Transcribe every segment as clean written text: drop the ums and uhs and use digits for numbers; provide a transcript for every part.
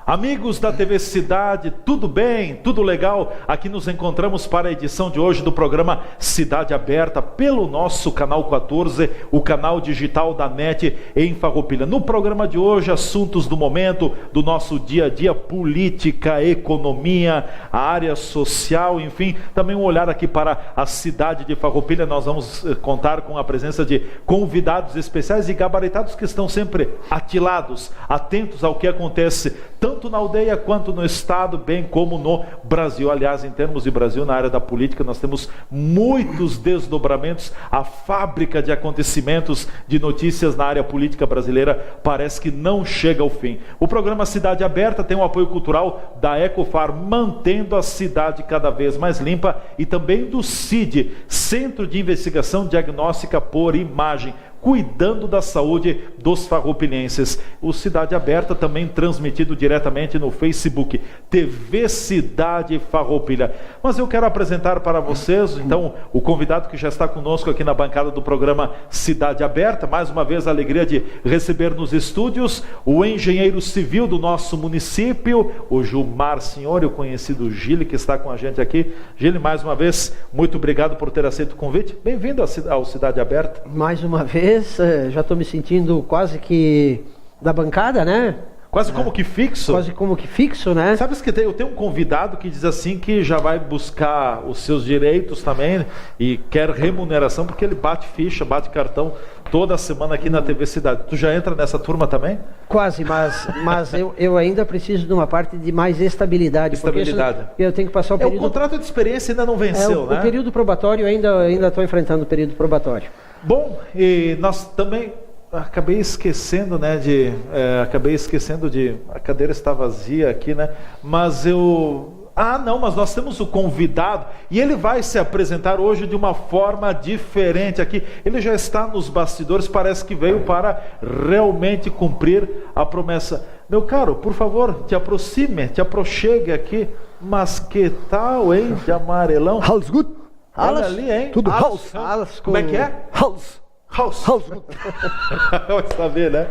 Amigos da TV Cidade, tudo bem? Tudo legal? Aqui nos encontramos para a edição de hoje do programa Cidade Aberta pelo nosso canal 14, o canal digital da NET em Farroupilha. No programa de hoje, assuntos do momento, do nosso dia a dia, política, economia, a área social, enfim, também um olhar aqui para a cidade de Farroupilha. Nós vamos contar com a presença de convidados especiais e gabaritados que estão sempre atilados, atentos ao que acontece tanto na aldeia quanto no estado, bem como no Brasil. Aliás, em termos de Brasil, na área da política, nós temos muitos desdobramentos. A fábrica de acontecimentos, de notícias na área política brasileira parece que não chega ao fim. O programa Cidade Aberta tem o apoio cultural da Ecofar, mantendo a cidade cada vez mais limpa, e também do CID, Centro de Investigação Diagnóstica por Imagem, cuidando da saúde dos farroupilhenses. O Cidade Aberta também transmitido diretamente no Facebook, TV Cidade Farroupilha. Mas eu quero apresentar para vocês, então, o convidado que já está conosco aqui na bancada do programa Cidade Aberta. Mais uma vez, a alegria de receber nos estúdios o engenheiro civil do nosso município, o Gilmar Senhor, o conhecido Gili, que está com a gente aqui. Gili, mais uma vez, muito obrigado por ter aceito o convite. Bem-vindo ao Cidade Aberta. Mais uma vez. Já estou me sentindo quase que da bancada, né? Quase como que fixo. Quase como que fixo, né? Sabes que eu tenho um convidado que diz assim que já vai buscar os seus direitos também e quer remuneração porque ele bate ficha, bate cartão toda semana aqui na TV Cidade. Tu já entra nessa turma também? Quase, mas eu ainda preciso de uma parte de mais estabilidade. Estabilidade. Eu tenho que passar o período... O contrato de experiência ainda não venceu, né? O período probatório, ainda estou enfrentando o período probatório. Bom, e nós também acabei esquecendo, né, a cadeira está vazia aqui, né, mas mas nós temos o convidado e ele vai se apresentar hoje de uma forma diferente aqui. Ele já está nos bastidores, parece que veio para realmente cumprir a promessa. Meu caro, por favor, te aproxime aqui. Mas que tal, hein, de amarelão? Alles gut? Olha ali, hein? Tudo Alles. Como é que é? House. Vai saber, né?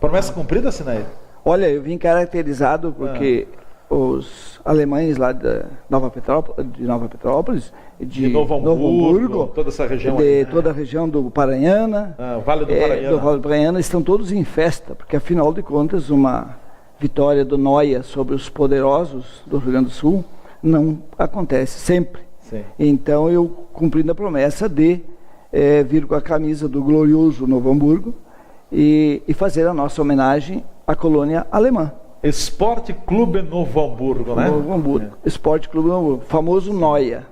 Promessa cumprida, Sinaí? Olha, eu vim caracterizado porque os alemães lá de Nova Petrópolis, de Novo Hamburgo, toda essa região de toda a região do Paranhana, o Vale do Paranhana, estão todos em festa, porque afinal de contas uma vitória do Noia sobre os poderosos do Rio Grande do Sul não acontece sempre. Sim. Então eu cumprindo a promessa de vir com a camisa do glorioso Novo Hamburgo e fazer a nossa homenagem à colônia alemã. Esporte Clube Novo Hamburgo, né? Novo Hamburgo. Esporte Clube Novo Hamburgo, famoso Noia.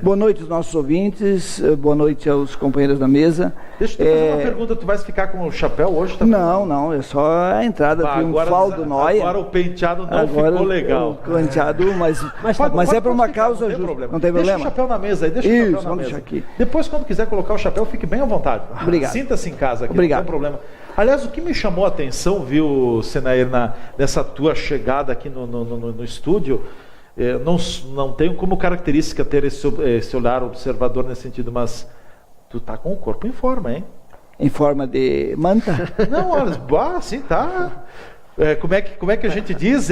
Boa noite aos nossos ouvintes, boa noite aos companheiros da mesa. Deixa eu te fazer uma pergunta, tu vais ficar com o chapéu hoje também? Não, é só a entrada triunfal do Noia. Agora o penteado não ficou legal. O penteado, mas é para uma causa justa. Não tem problema. Deixa o chapéu na mesa aí, vamos deixar aqui. Depois, quando quiser colocar o chapéu, fique bem à vontade. Obrigado. Sinta-se em casa aqui, Obrigado. Não tem problema. Aliás, o que me chamou a atenção, viu, Senair, nessa tua chegada aqui no estúdio, não tenho como característica ter esse olhar observador nesse sentido, mas tu tá com o corpo em forma, hein? Em forma de manta? Não, olha, sim, tá. Como é que a gente diz?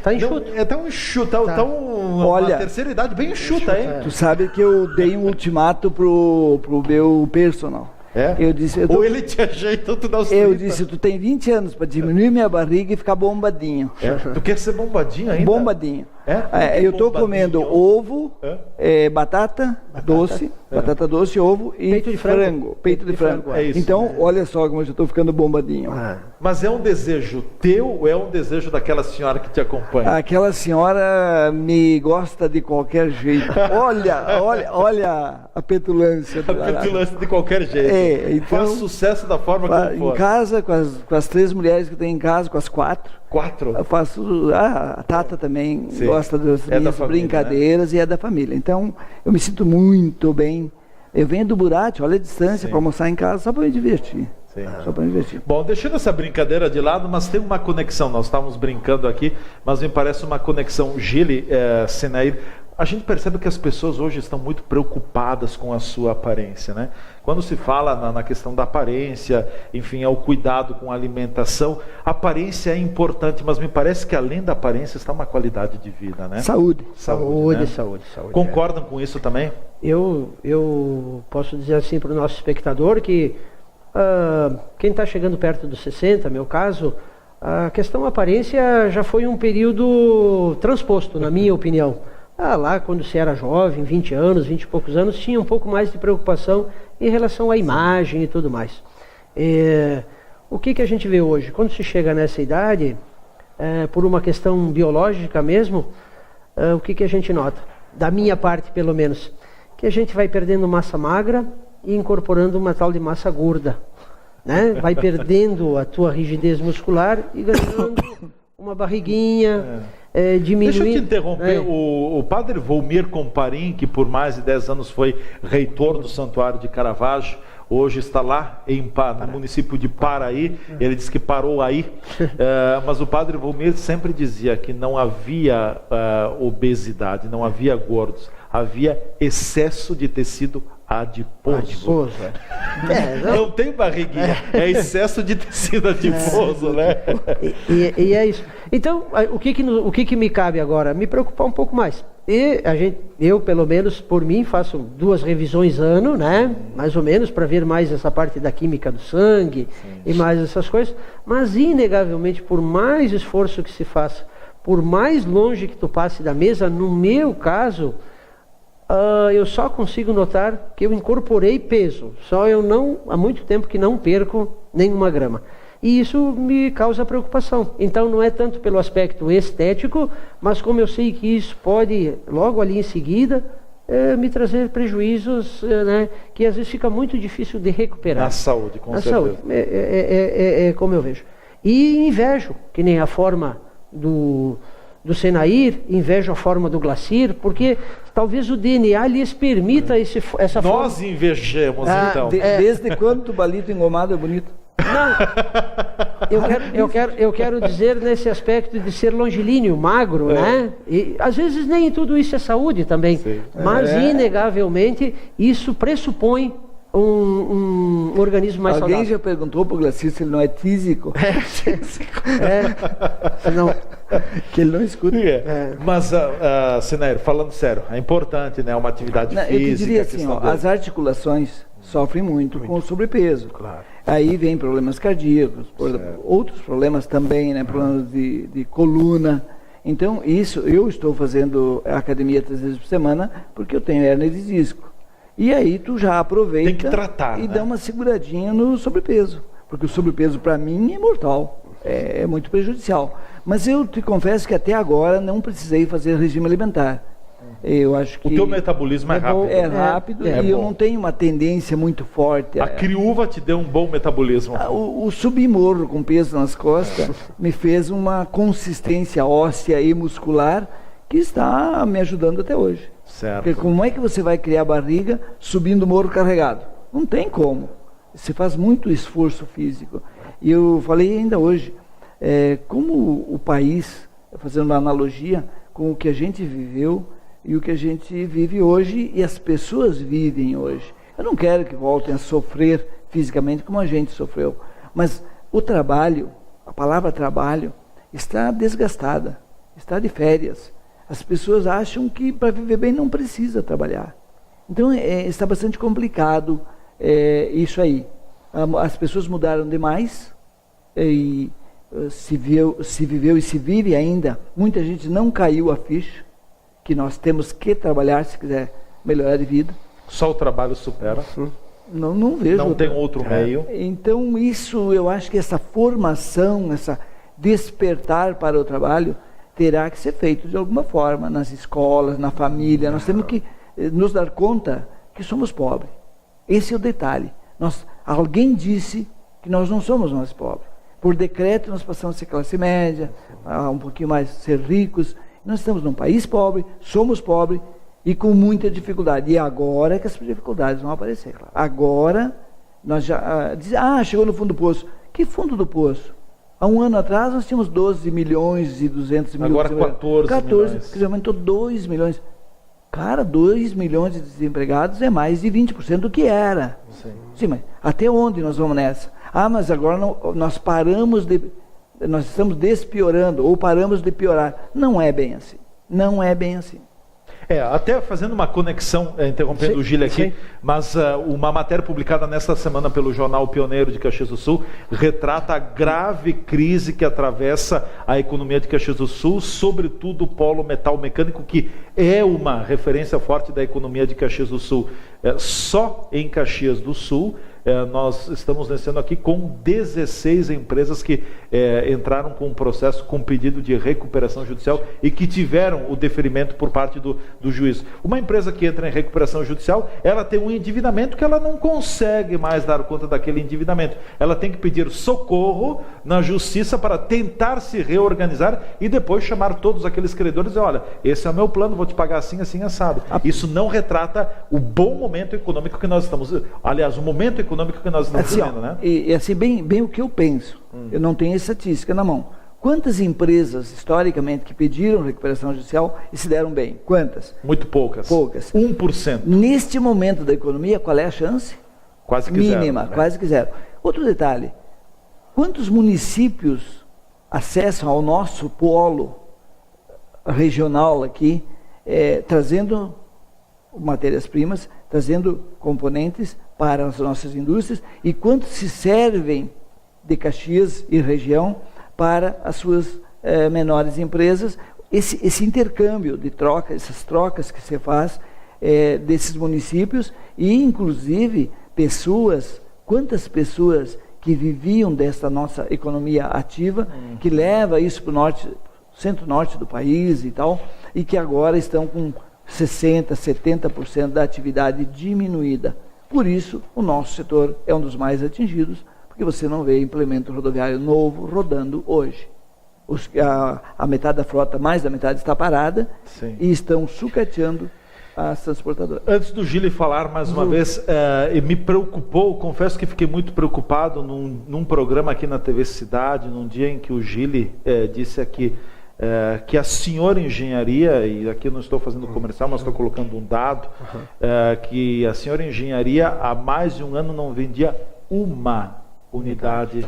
Tá enxuto. É tão enxuto, olha, uma terceira idade bem enxuta, hein? Tu sabe que eu dei um ultimato pro meu personal. Eu disse, ou ele te ajeita, tu dá os 30. Eu disse, tu tem 20 anos para diminuir minha barriga e ficar bombadinho. Tu quer ser bombadinho ainda? Bombadinho. Eu estou comendo ovo, batata doce, ovo e peito de frango. Peito de frango. É isso. Então, olha só como eu já estou ficando bombadinho. Mas é um desejo teu ou é um desejo daquela senhora que te acompanha? Aquela senhora me gosta de qualquer jeito. Olha a petulância. A petulância de qualquer jeito. Então, faz sucesso da forma como for. Em casa, com as 3 mulheres que eu tenho em casa, com as 4. 4? Eu faço. A Tata também gosta das minhas brincadeiras, né? E é da família. Então, eu me sinto muito bem. Eu venho do Burati, olha a distância para almoçar em casa, só para me divertir. Só para me divertir. Bom, deixando essa brincadeira de lado, mas tem uma conexão. Nós estávamos brincando aqui, mas me parece uma conexão. Gili, Senair, A gente percebe que as pessoas hoje estão muito preocupadas com a sua aparência, né? Quando se fala na questão da aparência, enfim, ao cuidado com a alimentação, a aparência é importante, mas me parece que além da aparência está uma qualidade de vida, né? Saúde. Saúde, né? saúde. Concordam com isso também? Eu posso dizer assim para o nosso espectador que quem está chegando perto dos 60, meu caso, a questão aparência já foi um período transposto, na minha opinião. Lá quando se era jovem, 20 anos, 20 e poucos anos, tinha um pouco mais de preocupação em relação à imagem e tudo mais. O que a gente vê hoje? Quando se chega nessa idade, por uma questão biológica mesmo, o que a gente nota? Da minha parte, pelo menos, que a gente vai perdendo massa magra e incorporando uma tal de massa gorda, né? Vai perdendo a tua rigidez muscular e ganhando uma barriguinha, diminuindo. Deixa eu te interromper, o padre Volmir Comparim, que por mais de 10 anos foi reitor do Santuário de Caravaggio, hoje está lá no município de Paraí, ele disse que parou aí, mas o padre Volmir sempre dizia que não havia obesidade, não havia gordos, havia excesso de tecido adiposo. Não tem barriguinha, é excesso de tecido adiposo, né? E é isso. Então, o que me cabe agora? Me preocupar um pouco mais. Eu, pelo menos, por mim, faço 2 revisões ano, né? Mais ou menos, para ver mais essa parte da química do sangue e mais essas coisas. Mas, inegavelmente, por mais esforço que se faça, por mais longe que tu passe da mesa, no meu caso, eu só consigo notar que eu incorporei peso. Há muito tempo que não perco nenhuma grama. E isso me causa preocupação. Então não é tanto pelo aspecto estético, mas como eu sei que isso pode, logo ali em seguida, me trazer prejuízos, né, que às vezes fica muito difícil de recuperar. Na saúde, com certeza. Saúde, é como eu vejo. E invejo, que nem a forma do Senair, invejo a forma do Glacir, porque talvez o DNA lhes permita essa forma. Nós invejamos, então. Desde quando o balito engomado é bonito? Não, eu quero dizer nesse aspecto de ser longilíneo, magro, né? E às vezes nem tudo isso é saúde também, mas inegavelmente isso pressupõe um organismo mais saudável. Alguém já perguntou para o Glacir se ele não é tísico? Não. Que ele não escuta. Mas, Senair, falando sério, é importante, né? Uma atividade física. Eu te diria assim, as articulações sofrem muito com o sobrepeso. Claro. Aí vem problemas cardíacos, outros problemas também, né? Problemas de coluna. Então, eu estou fazendo academia 3 vezes por semana porque eu tenho hérnia de disco. E aí tu já aproveita tem que tratar, e dá uma seguradinha no sobrepeso. Porque o sobrepeso para mim é mortal, é muito prejudicial. Mas eu te confesso que até agora não precisei fazer regime alimentar. Eu acho que o teu metabolismo é rápido. É rápido e eu não tenho uma tendência muito forte. A criúva te deu um bom metabolismo. O subir morro com peso nas costas me fez uma consistência óssea e muscular que está me ajudando até hoje. Certo. Porque como é que você vai criar barriga subindo morro carregado? Não tem como. Você faz muito esforço físico. E eu falei ainda hoje, como o país, fazendo uma analogia com o que a gente viveu e o que a gente vive hoje e as pessoas vivem hoje. Eu não quero que voltem a sofrer fisicamente como a gente sofreu, mas o trabalho, a palavra trabalho, está desgastada, está de férias. As pessoas acham que para viver bem não precisa trabalhar. Então está bastante complicado isso aí. As pessoas mudaram demais e se viveu e se vive ainda. Muita gente não caiu a ficha que nós temos que trabalhar se quiser melhorar de vida. Só o trabalho supera. Não vejo. Não tem outro meio. Então isso, eu acho que essa formação, essa despertar para o trabalho terá que ser feito de alguma forma nas escolas, na família. Nós temos que nos dar conta que somos pobres. Esse é o detalhe. Alguém disse que nós não somos mais pobres. Por decreto nós passamos a ser classe média, um pouquinho mais ser ricos. Nós estamos num país pobre, somos pobres e com muita dificuldade. E agora é que as dificuldades vão aparecer. Claro. Agora nós já chegou no fundo do poço. Que fundo do poço? Há um ano atrás nós tínhamos 12 milhões e 200 mil. Agora 14 milhões. Quer dizer, aumentou 2 milhões. Cara, 2 milhões de desempregados é mais de 20% do que era. Sim, mas até onde nós vamos nessa? Mas agora nós estamos despiorando, ou paramos de piorar. Não é bem assim. Não é bem assim. Até fazendo uma conexão, interrompendo o Gílio aqui, mas uma matéria publicada nesta semana pelo jornal Pioneiro de Caxias do Sul retrata a grave crise que atravessa a economia de Caxias do Sul, sobretudo o polo metal mecânico, que é uma referência forte da economia de Caxias do Sul. Só em Caxias do Sul, nós estamos nesse ano aqui com 16 empresas que entraram com um processo com pedido de recuperação judicial e que tiveram o deferimento por parte do juiz. Uma empresa que entra em recuperação judicial, ela tem um endividamento que ela não consegue mais dar conta daquele endividamento. Ela tem que pedir socorro na justiça para tentar se reorganizar e depois chamar todos aqueles credores e olha, esse é o meu plano, vou te pagar assim, assim, assado. Isso não retrata o bom momento econômico que nós estamos, aliás, o momento econômico que nós estamos vivendo, né? E assim, bem o que eu penso. Eu não tenho estatística na mão. Quantas empresas, historicamente, que pediram recuperação judicial e se deram bem? Quantas? Muito poucas. Poucas. 1%. Neste momento da economia, qual é a chance? Quase que mínima, zero, né? Quase que zero. Outro detalhe, quantos municípios acessam ao nosso polo regional aqui, trazendo matérias-primas, trazendo componentes para as nossas indústrias, e quantos se servem de Caxias e região para as suas menores empresas, esse intercâmbio de troca, essas trocas que se faz desses municípios, e inclusive quantas pessoas que viviam desta nossa economia ativa, que leva isso para o centro-norte do país e tal, e que agora estão com 60%, 70% da atividade diminuída. Por isso, o nosso setor é um dos mais atingidos, porque você não vê implemento rodoviário novo rodando hoje. A metade da frota, mais da metade, está parada. Sim. E estão sucateando as transportadoras. Antes do Gílio falar mais uma vez, me preocupou, confesso que fiquei muito preocupado num programa aqui na TV Cidade, num dia em que o Gílio disse aqui que a senhora engenharia, e aqui eu não estou fazendo comercial, mas estou colocando um dado, que a senhora engenharia há mais de um ano não vendia uma unidade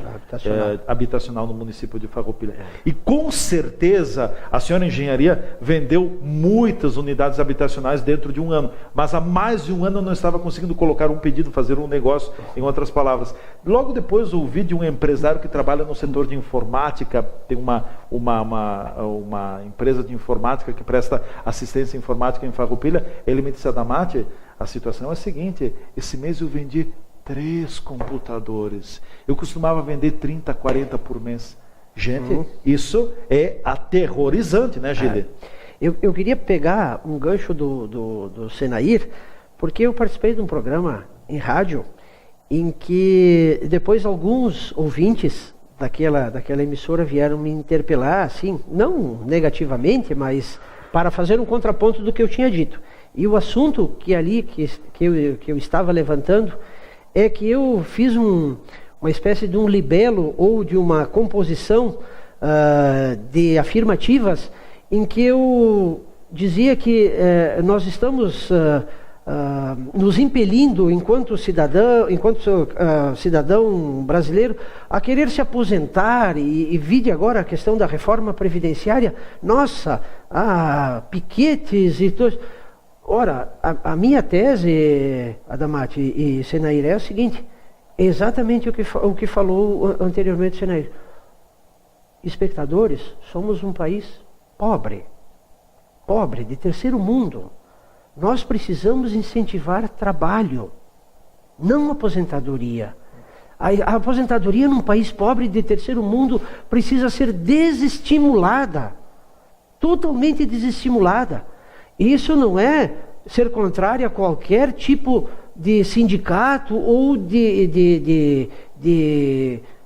habitacional no município de Farroupilha. E com certeza a senhora engenharia vendeu muitas unidades habitacionais dentro de um ano, mas há mais de um ano não estava conseguindo colocar um pedido, fazer um negócio, em outras palavras. Logo depois ouvi de um empresário que trabalha no setor de informática, tem uma empresa de informática que presta assistência informática em Farroupilha. Ele me disse: Adamati, a situação é a seguinte, esse mês eu vendi 3 computadores. Eu costumava vender 30, 40 por mês. Gente, isso é aterrorizante, né, Gílio? Eu queria pegar um gancho do Senair, porque eu participei de um programa em rádio em que depois alguns ouvintes daquela emissora vieram me interpelar, assim, não negativamente, mas para fazer um contraponto do que eu tinha dito. E o assunto que eu estava levantando é que eu fiz uma espécie de um libelo ou de uma composição de afirmativas em que eu dizia que nós estamos nos impelindo enquanto cidadão brasileiro a querer se aposentar e vide agora a questão da reforma previdenciária. Nossa, piquetes e tudo. Ora, a minha tese, Adamati e Senair, é a seguinte: é exatamente o que falou anteriormente Senair. Espectadores, somos um país pobre, de terceiro mundo. Nós precisamos incentivar trabalho, não aposentadoria. A aposentadoria num país pobre de terceiro mundo precisa ser desestimulada, totalmente desestimulada. Isso não é ser contrário a qualquer tipo de sindicato ou de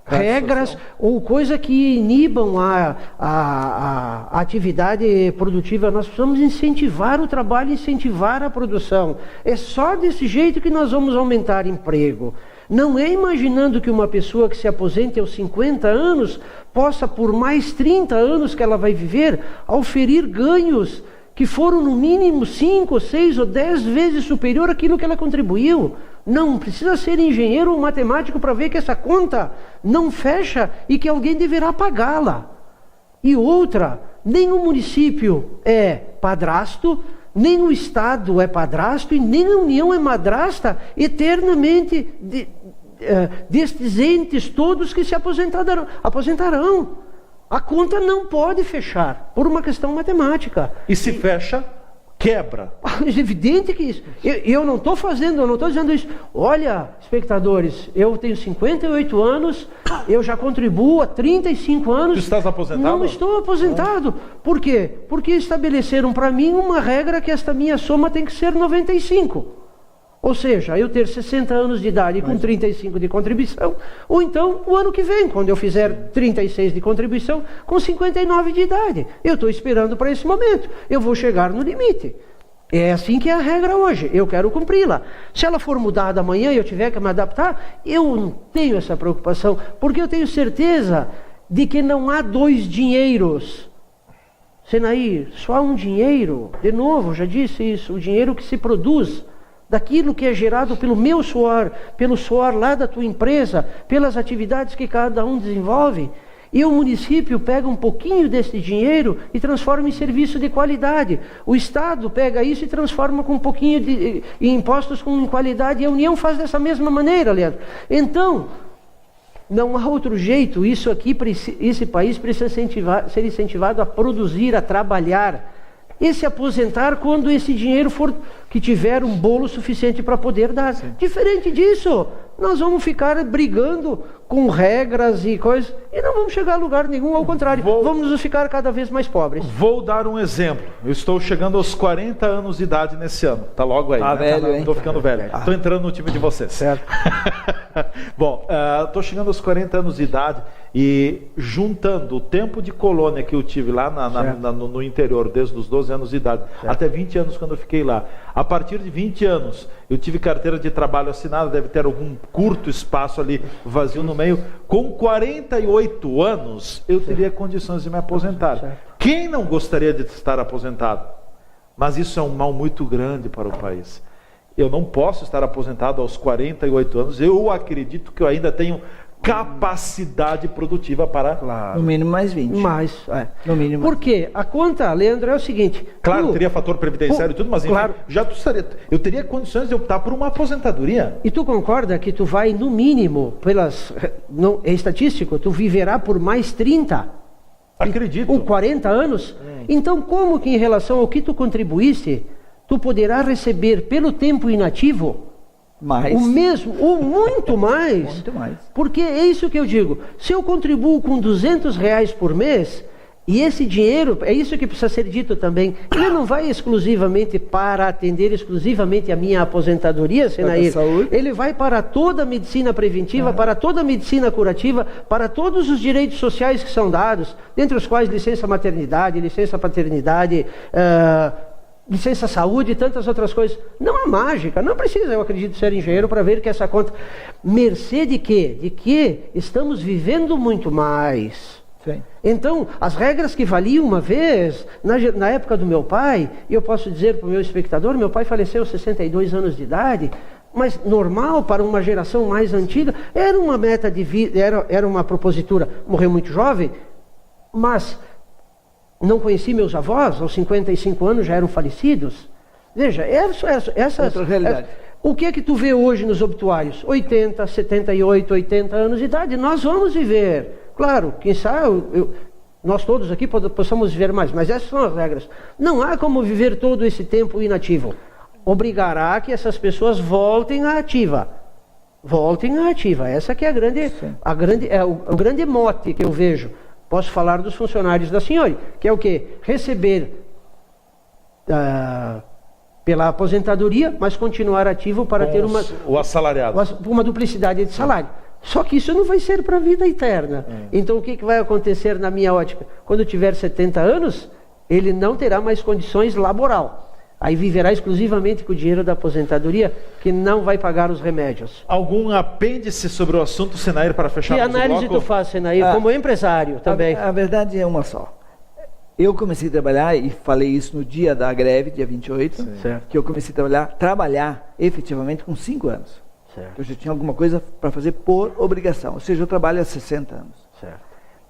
regras ou coisa que inibam a atividade produtiva. Nós precisamos incentivar o trabalho, incentivar a produção. É só desse jeito que nós vamos aumentar emprego. Não é imaginando que uma pessoa que se aposente aos 50 anos possa, por mais 30 anos que ela vai viver, auferir ganhos que foram no mínimo 5, 6 ou 10 vezes superior àquilo que ela contribuiu. Não precisa ser engenheiro ou matemático para ver que essa conta não fecha e que alguém deverá pagá-la. E outra, nem o município é padrasto, nem o Estado é padrasto e nem a União é madrasta eternamente destes entes todos que se aposentarão. A conta não pode fechar por uma questão matemática. E se fecha, quebra. É evidente que isso. Eu não estou dizendo isso. Olha, espectadores, eu tenho 58 anos, eu já contribuo há 35 anos. Tu estás aposentado? Não estou aposentado. Por quê? Porque estabeleceram para mim uma regra que esta minha soma tem que ser 95. Ou seja, eu ter 60 anos de idade com 35 de contribuição, ou então o ano que vem, quando eu fizer 36 de contribuição, com 59 de idade. Eu estou esperando para esse momento. Eu vou chegar no limite. É assim que é a regra hoje. Eu quero cumpri-la. Se ela for mudada amanhã e eu tiver que me adaptar, eu não tenho essa preocupação, porque eu tenho certeza de que não há dois dinheiros. Senair, só há um dinheiro. De novo, já disse isso, o dinheiro que se produz daquilo que é gerado pelo meu suor, pelo suor lá da tua empresa, pelas atividades que cada um desenvolve. E o município pega um pouquinho desse dinheiro e transforma em serviço de qualidade. O Estado pega isso e transforma com um pouquinho de impostos com qualidade. E a União faz dessa mesma maneira, Leandro. Então, não há outro jeito. Esse país precisa ser incentivado a produzir, a trabalhar. E se aposentar quando esse dinheiro for, que tiver um bolo suficiente para poder dar. Sim. Diferente disso, nós vamos ficar brigando com regras e coisas, e não vamos chegar a lugar nenhum, ao contrário, vamos nos ficar cada vez mais pobres. Vou dar um exemplo. Eu estou chegando aos 40 anos de idade nesse ano. Tá logo aí. Velho, hein? Estou ficando velho. Estou entrando no time de vocês. Certo. Bom, estou chegando aos 40 anos de idade e juntando o tempo de colônia que eu tive lá no interior, desde os 12 anos de idade, até 20 anos quando eu fiquei lá. A partir de 20 anos, eu tive carteira de trabalho assinada, deve ter algum curto espaço ali vazio no meio. Com 48 anos, eu teria condições de me aposentar. Certo. Quem não gostaria de estar aposentado? Mas isso é um mal muito grande para o país. Eu não posso estar aposentado aos 48 anos. Eu acredito que eu ainda tenho capacidade produtiva para... No mínimo mais 20. No mínimo. Por quê? A conta, Leandro, é o seguinte... Claro, teria fator previdenciário e tudo, mas claro, eu teria condições de optar por uma aposentadoria. E tu concorda que tu vai, no mínimo, é estatístico, tu viverá por mais 30? Acredito. Ou 40 anos? Então, como que em relação ao que tu contribuísse, tu poderá receber pelo tempo inativo... Mais. O mesmo, ou muito mais. Muito mais. Porque é isso que eu digo. Se eu contribuo com R$200 por mês, e esse dinheiro, é isso que precisa ser dito também, ele não vai exclusivamente para atender exclusivamente a minha aposentadoria, Senair. Ele vai para toda a medicina preventiva, para toda a medicina curativa, para todos os direitos sociais que são dados, dentre os quais licença maternidade, licença paternidade, licença saúde e tantas outras coisas. Não é mágica, não precisa, eu acredito, ser engenheiro para ver que essa conta... Mercê de quê? De que estamos vivendo muito mais. Sim. Então, as regras que valiam uma vez, na época do meu pai, e eu posso dizer para o meu espectador, meu pai faleceu aos 62 anos de idade, mas normal para uma geração mais antiga, era uma meta de vida, era uma propositura. Morreu muito jovem, mas... Não conheci meus avós, aos 55 anos já eram falecidos. Veja, essa outra realidade. O que é que tu vê hoje nos obituários? 80, 78, 80 anos de idade. Nós vamos viver. Claro, quem sabe, nós todos aqui possamos viver mais, mas essas são as regras. Não há como viver todo esse tempo inativo. Obrigará que essas pessoas voltem à ativa. Voltem à ativa. Essa que é o grande mote que eu vejo. Posso falar dos funcionários da senhora, que é o quê? Receber pela aposentadoria, mas continuar ativo para ter o assalariado. Uma duplicidade de salário. Só que isso não vai ser para a vida eterna. Então o que vai acontecer na minha ótica? Quando tiver 70 anos, ele não terá mais condições laboral. Aí viverá exclusivamente com o dinheiro da aposentadoria, que não vai pagar os remédios. Algum apêndice sobre o assunto, Senair, para fechar o bloco? Que análise tu faz, Senair, como empresário também? A verdade é uma só. Eu comecei a trabalhar, e falei isso no dia da greve, dia 28, que eu comecei a trabalhar efetivamente com 5 anos. Certo. Eu já tinha alguma coisa para fazer por obrigação, ou seja, eu trabalho há 60 anos. Certo.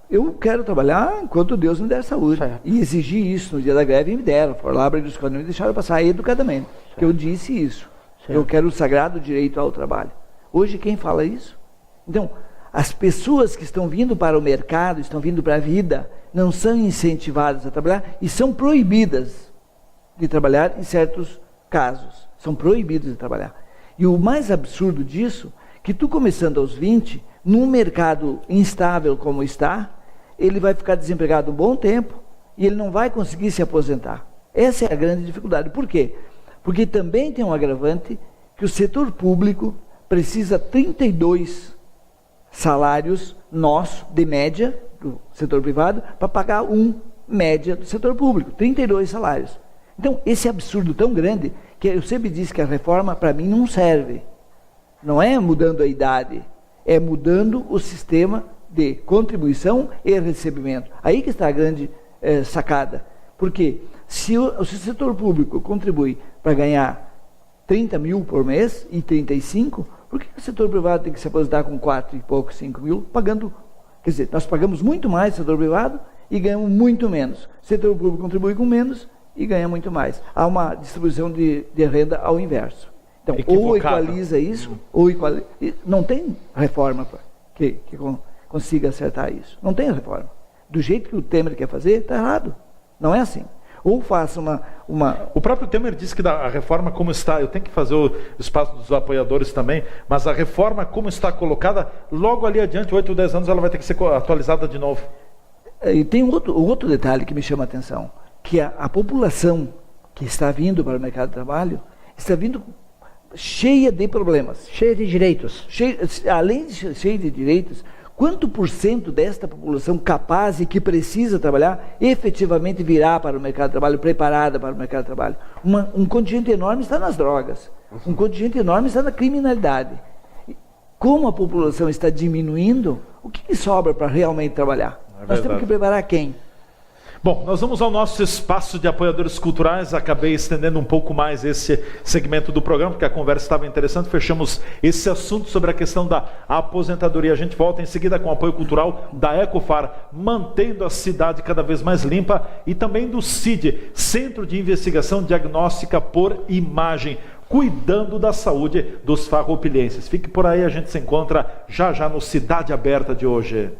Eu quero trabalhar enquanto Deus me der saúde. Certo. E exigi isso no dia da greve e me deram. Foram lá abrir os caminhos e me deixaram passar educadamente. Certo. Eu disse isso. Certo. Eu quero o sagrado direito ao trabalho. Hoje quem fala isso? Então, as pessoas que estão vindo para o mercado, estão vindo para a vida, não são incentivadas a trabalhar e são proibidas de trabalhar em certos casos. São proibidas de trabalhar. E o mais absurdo disso, que tu começando aos 20, num mercado instável como está, ele vai ficar desempregado um bom tempo e ele não vai conseguir se aposentar. Essa é a grande dificuldade. Por quê? Porque também tem um agravante que o setor público precisa 32 salários nossos, de média, do setor privado, para pagar média do setor público. 32 salários. Então, esse absurdo tão grande, que eu sempre disse que a reforma, para mim, não serve. Não é mudando a idade, é mudando o sistema de contribuição e recebimento. Aí que está a grande sacada. Porque se o setor público contribui para ganhar 30 mil por mês e 35, por que o setor privado tem que se aposentar com 4 e pouco, 5 mil, pagando? Quer dizer, nós pagamos muito mais no setor privado e ganhamos muito menos. O setor público contribui com menos e ganha muito mais. Há uma distribuição de renda ao inverso. Então, ou equaliza isso, ou equaliza... Não tem reforma que consiga acertar isso. Não tem reforma. Do jeito que o Temer quer fazer, está errado. Não é assim. Ou faça uma... O próprio Temer disse que a reforma como está, eu tenho que fazer o espaço dos apoiadores também, mas a reforma como está colocada, logo ali adiante, 8 ou 10 anos, ela vai ter que ser atualizada de novo. E tem outro detalhe que me chama a atenção, que a população que está vindo para o mercado de trabalho, está vindo cheia de problemas. Cheia de direitos. Além de cheia de direitos, quanto por cento desta população capaz e que precisa trabalhar, efetivamente virá para o mercado de trabalho, preparada para o mercado de trabalho? Um contingente enorme está nas drogas, um contingente enorme está na criminalidade. Como a população está diminuindo, o que sobra para realmente trabalhar? Nós temos que preparar quem? Bom, nós vamos ao nosso espaço de apoiadores culturais. Acabei estendendo um pouco mais esse segmento do programa, porque a conversa estava interessante. Fechamos esse assunto sobre a questão da aposentadoria. A gente volta em seguida com o apoio cultural da Ecofar, mantendo a cidade cada vez mais limpa, e também do CID, Centro de Investigação Diagnóstica por Imagem, cuidando da saúde dos farroupilhenses. Fique por aí, a gente se encontra já já no Cidade Aberta de hoje.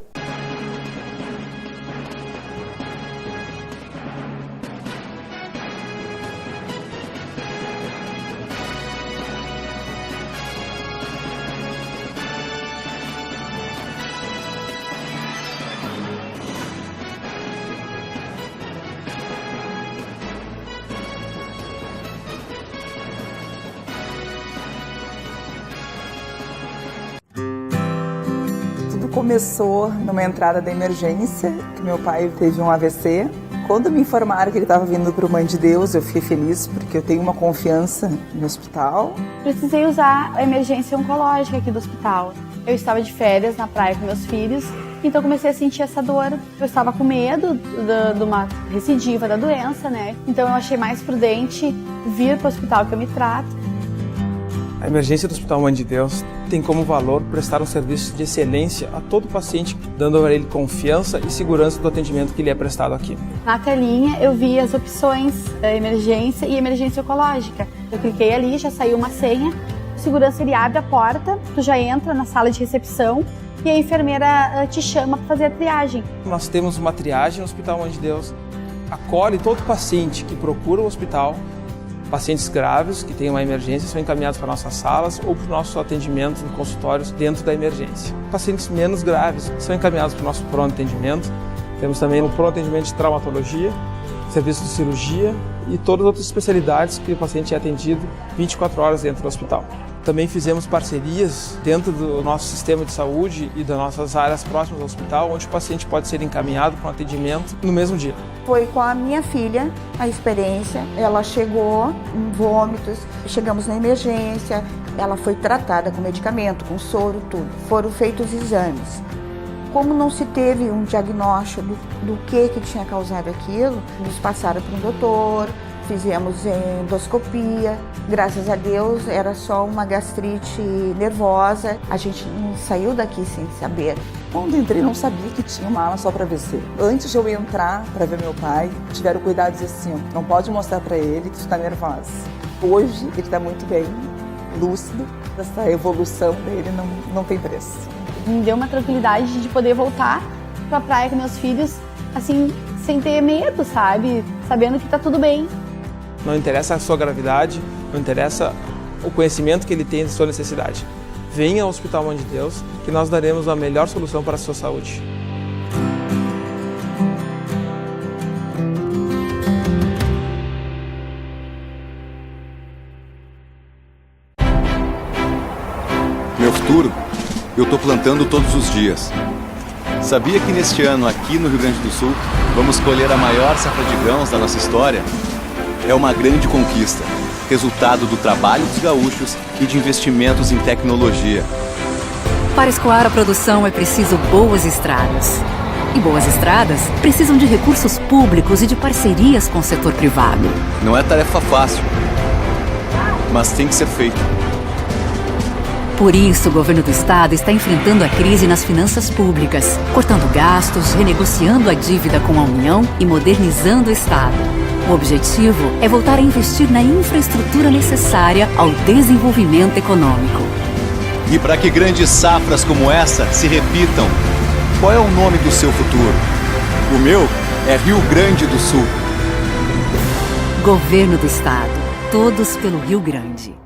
Começou numa entrada da emergência, que meu pai teve um AVC. Quando me informaram que ele estava vindo para o Mãe de Deus, eu fiquei feliz, porque eu tenho uma confiança no hospital. Precisei usar a emergência oncológica aqui do hospital. Eu estava de férias na praia com meus filhos, então comecei a sentir essa dor. Eu estava com medo de uma recidiva da doença, né? Então eu achei mais prudente vir para o hospital que eu me trato. A emergência do Hospital Mãe de Deus tem como valor prestar um serviço de excelência a todo paciente, dando a ele confiança e segurança do atendimento que lhe é prestado aqui. Na telinha eu vi as opções emergência e emergência oncológica. Eu cliquei ali, já saiu uma senha, o segurança ele abre a porta, tu já entra na sala de recepção e a enfermeira te chama para fazer a triagem. Nós temos uma triagem no Hospital Mãe de Deus, acolhe todo paciente que procura o hospital. Pacientes graves que têm uma emergência são encaminhados para nossas salas ou para o nosso atendimento em consultórios dentro da emergência. Pacientes menos graves são encaminhados para o nosso pronto atendimento. Temos também o pronto atendimento de traumatologia, serviço de cirurgia e todas as outras especialidades que o paciente é atendido 24 horas dentro do hospital. Também fizemos parcerias dentro do nosso sistema de saúde e das nossas áreas próximas ao hospital, onde o paciente pode ser encaminhado para um atendimento no mesmo dia. Foi com a minha filha a experiência, ela chegou em vômitos, chegamos na emergência, ela foi tratada com medicamento, com soro, tudo. Foram feitos exames. Como não se teve um diagnóstico do que tinha causado aquilo, nos passaram para um doutor, fizemos endoscopia. Graças a Deus era só uma gastrite nervosa. A gente não saiu daqui sem saber. Quando entrei, não sabia que tinha uma ala só para AVC. Antes de eu entrar para ver meu pai, tiveram cuidado de dizer assim, não pode mostrar para ele que tu está nervosa. Hoje ele está muito bem, lúcido. Essa evolução dele não tem preço. Me deu uma tranquilidade de poder voltar para a praia com meus filhos, assim, sem ter medo, sabe? Sabendo que está tudo bem. Não interessa a sua gravidade, não interessa o conhecimento que ele tem de sua necessidade. Venha ao Hospital Mãe de Deus, que nós daremos a melhor solução para a sua saúde. Meu futuro, eu estou plantando todos os dias. Sabia que neste ano, aqui no Rio Grande do Sul, vamos colher a maior safra de grãos da nossa história? É uma grande conquista, resultado do trabalho dos gaúchos e de investimentos em tecnologia. Para escoar a produção é preciso boas estradas. E boas estradas precisam de recursos públicos e de parcerias com o setor privado. Não é tarefa fácil, mas tem que ser feito. Por isso, o governo do estado está enfrentando a crise nas finanças públicas, cortando gastos, renegociando a dívida com a União e modernizando o estado. O objetivo é voltar a investir na infraestrutura necessária ao desenvolvimento econômico. E para que grandes safras como essa se repitam, qual é o nome do seu futuro? O meu é Rio Grande do Sul. Governo do estado. Todos pelo Rio Grande.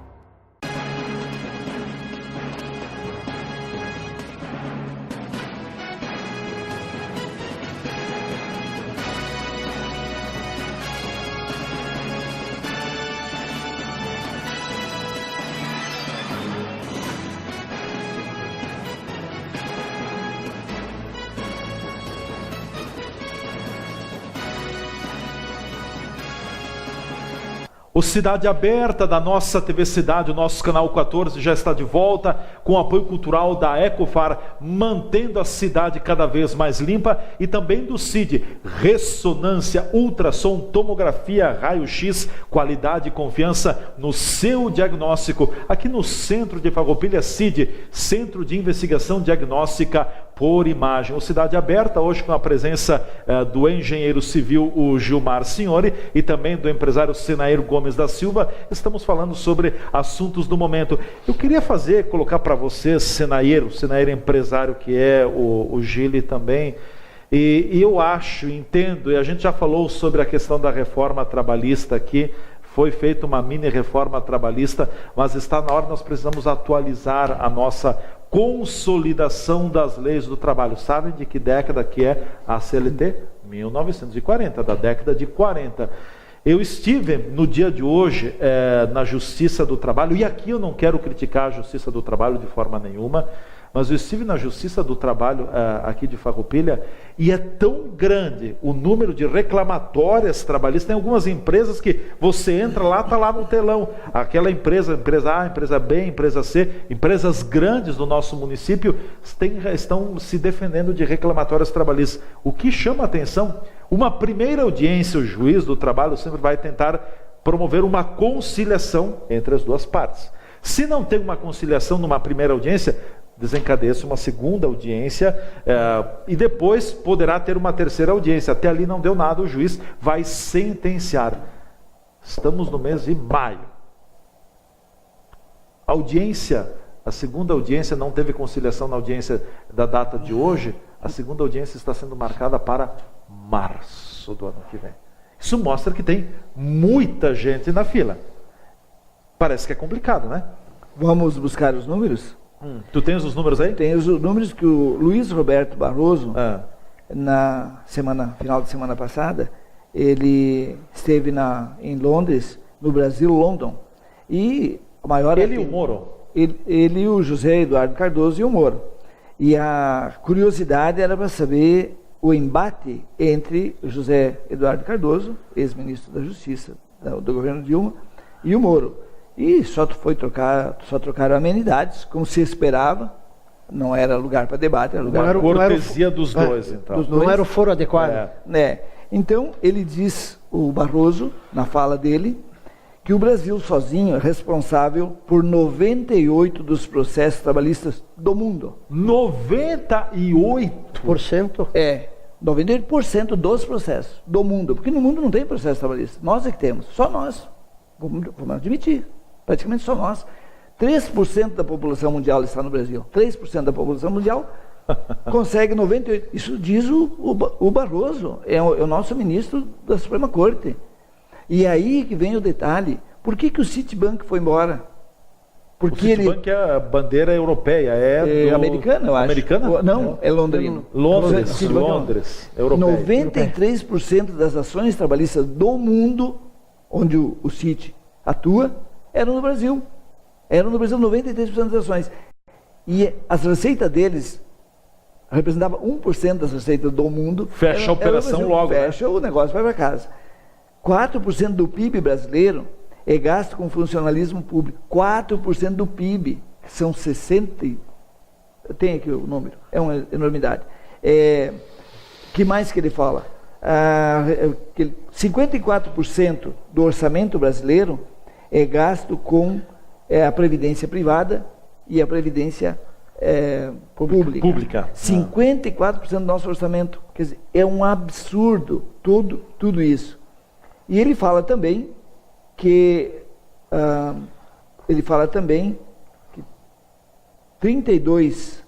O Cidade Aberta da nossa TV Cidade, o nosso canal 14, já está de volta com o apoio cultural da Ecofar, mantendo a cidade cada vez mais limpa, e também do CID, ressonância, ultrassom, tomografia, raio-x, qualidade e confiança no seu diagnóstico. Aqui no centro de Farroupilha, CID, Centro de Investigação Diagnóstica por Imagem. O Cidade Aberta, hoje com a presença do engenheiro civil, o Gilmar Signori, e também do empresário Senair Gomes da Silva. Estamos falando sobre assuntos do momento. Eu queria colocar para vocês, Senair, o Senair empresário que é, o Gili também, e eu acho, entendo, e a gente já falou sobre a questão da reforma trabalhista aqui, foi feita uma mini reforma trabalhista, mas está na hora, nós precisamos atualizar a nossa consolidação das leis do trabalho. Sabem de que década que é a CLT? 1940, da década de 40. Eu estive no dia de hoje na Justiça do Trabalho, e aqui eu não quero criticar a Justiça do Trabalho de forma nenhuma, mas eu estive na Justiça do Trabalho aqui de Farroupilha, e é tão grande o número de reclamatórias trabalhistas. Tem algumas empresas que você entra lá, está lá no telão, aquela empresa A, empresa B, empresa C, empresas grandes do nosso município estão se defendendo de reclamatórias trabalhistas. O que chama a atenção, uma primeira audiência, o juiz do trabalho sempre vai tentar promover uma conciliação entre as duas partes. Se não tem uma conciliação numa primeira audiência, desencadeia-se uma segunda audiência e depois poderá ter uma terceira audiência. Até ali não deu nada, o juiz vai sentenciar. Estamos no mês de maio. A segunda audiência não teve conciliação na audiência da data de hoje. A segunda audiência está sendo marcada para março do ano que vem. Isso mostra que tem muita gente na fila. Parece que é complicado, né? Vamos buscar os números? Tu tens os números aí? Tem os números que o Luiz Roberto Barroso, final de semana passada, ele esteve em Londres, no Brasil, London. E a maior... Ele e o Moro? Ele, o José Eduardo Cardoso e o Moro. E a curiosidade era para saber o embate entre o José Eduardo Cardoso, ex-ministro da Justiça do governo Dilma, e o Moro. E só trocaram amenidades, como se esperava. não era lugar para debate, era lugar para cortesia dos dois, então. Não era o foro adequado. Então, ele diz, o Barroso, na fala dele, que o Brasil sozinho é responsável por 98% dos processos trabalhistas do mundo. 98%? 98% dos processos do mundo. Porque no mundo não tem processo trabalhista. Nós é que temos, só nós. Vamos admitir, praticamente só nós. 3% da população mundial está no Brasil. 3% da população mundial consegue 98%. Isso diz o Barroso, é o nosso ministro da Suprema Corte. E aí que vem o detalhe. Por que o Citibank foi embora? Porque o Citibank é a bandeira europeia, americana, eu acho. Americana? Não, é londrino. Londres, europeia. 93% das ações trabalhistas do mundo, onde o Citi atua, eram no Brasil. Eram no Brasil 93% das ações. E as receitas deles representavam 1% das receitas do mundo. Fecha a operação logo. Fecha, o negócio vai para casa. 4% do PIB brasileiro é gasto com funcionalismo público. 4% do PIB, que são 60... Tem aqui o número, é uma enormidade. Que mais que ele fala? 54% do orçamento brasileiro é gasto com a previdência privada e a previdência pública. 54% do nosso orçamento. Quer dizer, é um absurdo tudo isso. E ele fala também que 32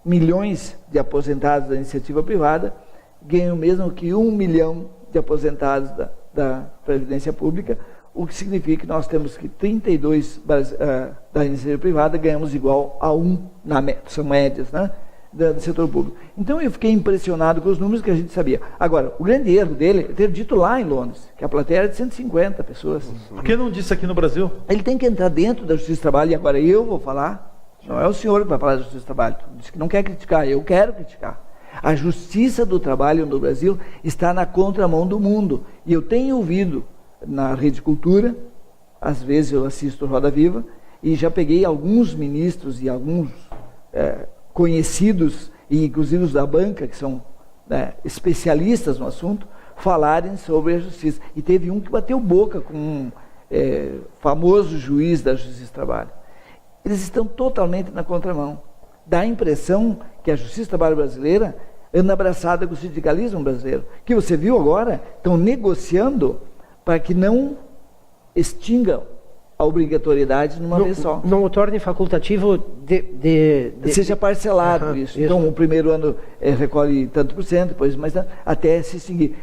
milhões de aposentados da iniciativa privada ganham mesmo que 1 milhão de aposentados da Previdência Pública, o que significa que nós temos que 32 da iniciativa privada ganhamos igual a 1, são médias, né, do setor público. Então eu fiquei impressionado com os números que a gente sabia. Agora, o grande erro dele é ter dito lá em Londres, que a plateia era de 150 pessoas. Por que não disse aqui no Brasil? Ele tem que entrar dentro da Justiça do Trabalho, e agora eu vou falar, não é o senhor que vai falar da Justiça do Trabalho, disse que não quer criticar, eu quero criticar. A Justiça do Trabalho no Brasil está na contramão do mundo, e eu tenho ouvido na Rede Cultura, às vezes eu assisto Roda Viva, e já peguei alguns ministros e alguns conhecidos, e inclusive os da banca, que são especialistas no assunto, falarem sobre a justiça. E teve um que bateu boca com um famoso juiz da Justiça do Trabalho. Eles estão totalmente na contramão. Dá a impressão que a Justiça do Trabalho brasileira anda abraçada com o sindicalismo brasileiro. Que você viu agora, estão negociando para que não extinga a obrigatoriedade numa vez só. Não o torne facultativo seja parcelado isso. Então, o primeiro ano recolhe tanto por cento, depois mais tanto, até se extinguir.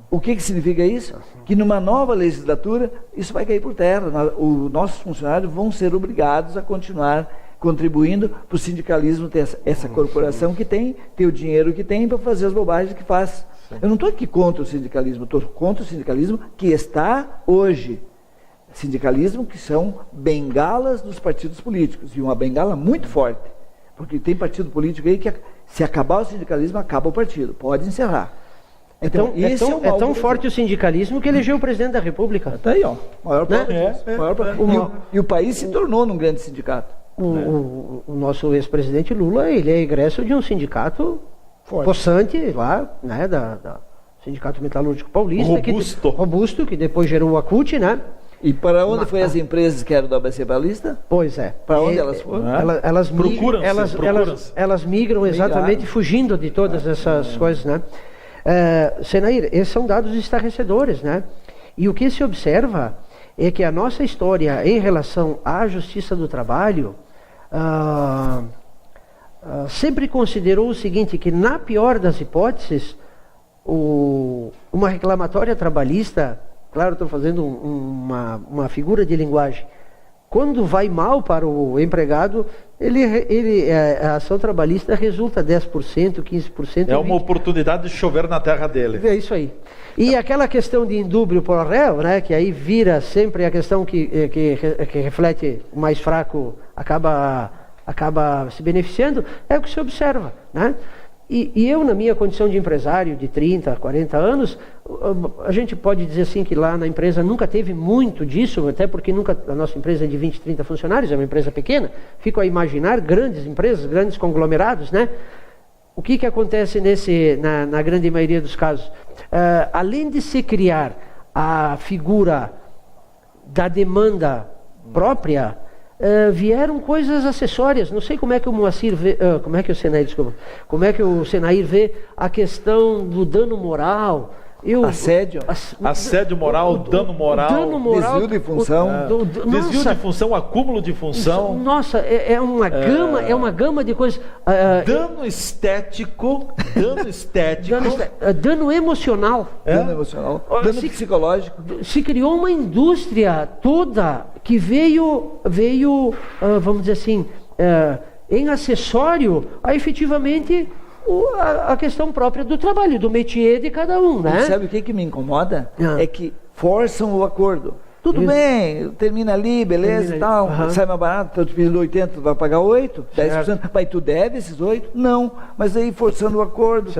O que significa isso? Que numa nova legislatura, isso vai cair por terra. Os nossos funcionários vão ser obrigados a continuar contribuindo para o sindicalismo ter essa corporação que tem o dinheiro que tem para fazer as bobagens que faz. Sim. Eu não estou aqui contra o sindicalismo, estou contra o sindicalismo que está hoje. Sindicalismo que são bengalas dos partidos políticos, e uma bengala muito forte, porque tem partido político aí que se acabar o sindicalismo, acaba o partido, pode encerrar. Então, é tão forte o sindicalismo que elegeu o presidente da República. Está aí, ó, maior prova. E o país se tornou num grande sindicato. O nosso ex-presidente Lula, ele é egresso de um sindicato possante lá, né, da Sindicato Metalúrgico Paulista, robusto, que depois gerou o ACUT, né? E para onde foi as empresas que eram do ABC Paulista? Pois é. Para onde elas foram? Elas migram exatamente fugindo de todas essas coisas, né? Senair, esses são dados estarrecedores, né? E o que se observa é que a nossa história em relação à Justiça do Trabalho sempre considerou o seguinte, que na pior das hipóteses, uma reclamatória trabalhista, claro, estou fazendo uma figura de linguagem, quando vai mal para o empregado, a ação trabalhista resulta 10%, 15%. É uma oportunidade de chover na terra dele. É isso aí. E aquela questão de indúbio pro réu, né, que aí vira sempre a questão que reflete o mais fraco, acaba se beneficiando, é o que se observa, né? E eu, na minha condição de empresário de 30, 40 anos, A gente pode dizer assim que lá na empresa nunca teve muito disso, até porque a nossa empresa é de 20, 30 funcionários, é uma empresa pequena. Fico a imaginar grandes empresas, grandes conglomerados, né? O que acontece na grande maioria dos casos? Além de se criar a figura da demanda própria, vieram coisas acessórias. Não sei como é que o Moacir vê, como é que o Senair vê a questão do dano moral. Assédio moral, dano moral, desvio de função, desvio de função, acúmulo de função. Nossa, é uma gama de coisas. Dano estético, dano emocional, dano psicológico. Se criou uma indústria toda que veio, vamos dizer assim, em acessório a efetivamente a questão própria do trabalho, do métier de cada um, né? E sabe o que me incomoda? É que forçam o acordo. Tudo bem, termina ali, beleza e tal, sai mais barato, estou te pedindo 80, tu vai pagar 8, 10%, mas tu deve esses 8? Não, mas aí forçando o acordo,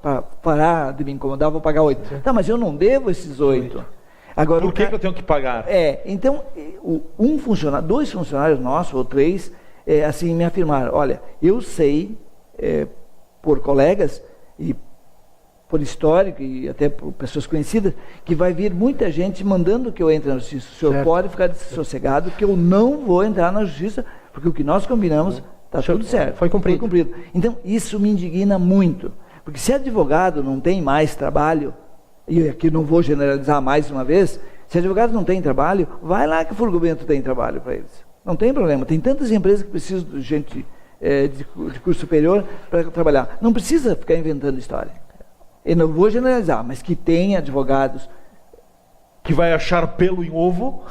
para parar de me incomodar, vou pagar 8. Tá, mas eu não devo esses 8. Agora, por que eu tenho que pagar? Então, dois funcionários nossos, ou 3, assim, me afirmaram, olha, eu sei, por colegas e por histórico e até por pessoas conhecidas, que vai vir muita gente mandando que eu entre na justiça. O senhor pode ficar sossegado que eu não vou entrar na justiça, porque o que nós combinamos está tudo certo. Foi cumprido. Então, isso me indigna muito, porque se advogado não tem mais trabalho, e aqui não vou generalizar mais uma vez, se advogado não tem trabalho, vai lá que o Furgomento tem trabalho para eles. Não tem problema, tem tantas empresas que precisam de gente de curso superior para trabalhar. Não precisa ficar inventando história. Eu não vou generalizar, mas que tem advogados que vai achar pelo em ovo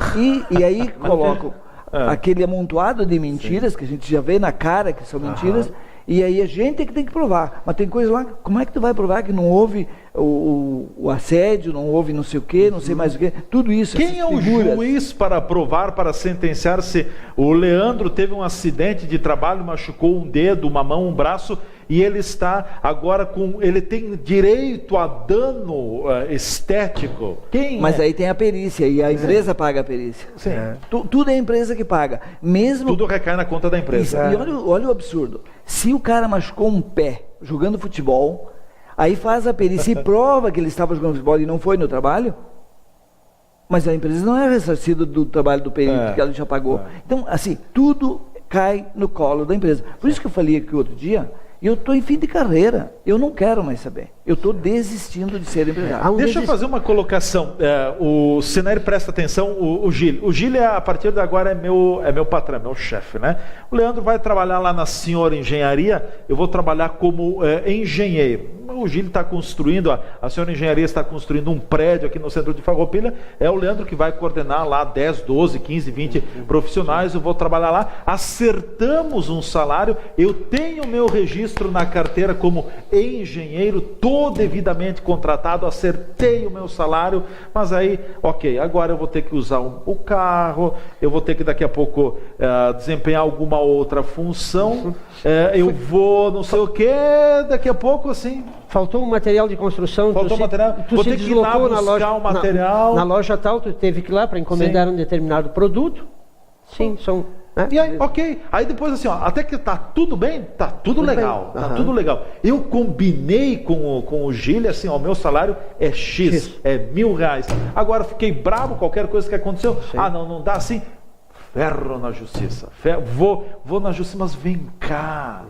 e aí colocam aquele amontoado de mentiras que a gente já vê na cara que são mentiras. E aí a gente é que tem que provar. Mas tem coisa lá, como é que tu vai provar que não houve o assédio, não houve não sei o quê, não sei mais o quê, tudo isso. Quem é o juiz para provar, para sentenciar se o Leandro teve um acidente de trabalho, machucou um dedo, uma mão, um braço, e ele está agora ele tem direito a dano estético? Mas aí tem a perícia, e a empresa paga a perícia. Sim. Tudo é a empresa que paga. Tudo recai na conta da empresa. E olha o absurdo. Se o cara machucou um pé jogando futebol, aí faz a perícia e prova que ele estava jogando futebol e não foi no trabalho, mas a empresa não é ressarcida do trabalho do perito que ela já pagou. Então, assim, tudo cai no colo da empresa. Por isso que eu falei aqui outro dia, eu estou em fim de carreira, eu não quero mais saber. Eu estou desistindo de ser empresário. Deixa eu fazer uma colocação. O Senair presta atenção, o Gil. O Gil, a partir de agora, é meu patrão, meu chefe, né? O Leandro vai trabalhar lá na Senhora Engenharia, eu vou trabalhar como engenheiro. O Gil está construindo, a Senhora Engenharia está construindo um prédio aqui no centro de Farroupilha, é o Leandro que vai coordenar lá 10, 12, 15, 20 profissionais, eu vou trabalhar lá, acertamos um salário, eu tenho meu registro na carteira como engenheiro, tô devidamente contratado, acertei o meu salário, mas aí, ok, agora eu vou ter que usar o carro, eu vou ter que daqui a pouco desempenhar alguma outra função, eu vou não sei o que, daqui a pouco assim... Faltou um material de construção. Faltou material. Vou ter que ir lá buscar o material. Na loja tal, tu teve que ir lá para encomendar um determinado produto. Sim, são... Né? E aí, ok. Aí depois assim, até que tá tudo bem, tá tudo legal. Tá tudo legal. Eu combinei com o Gil, assim, o meu salário é X, é R$1.000. Agora fiquei bravo, qualquer coisa que aconteceu. Sim. Não dá assim. Ferro na justiça. Vou na justiça, mas vem cá.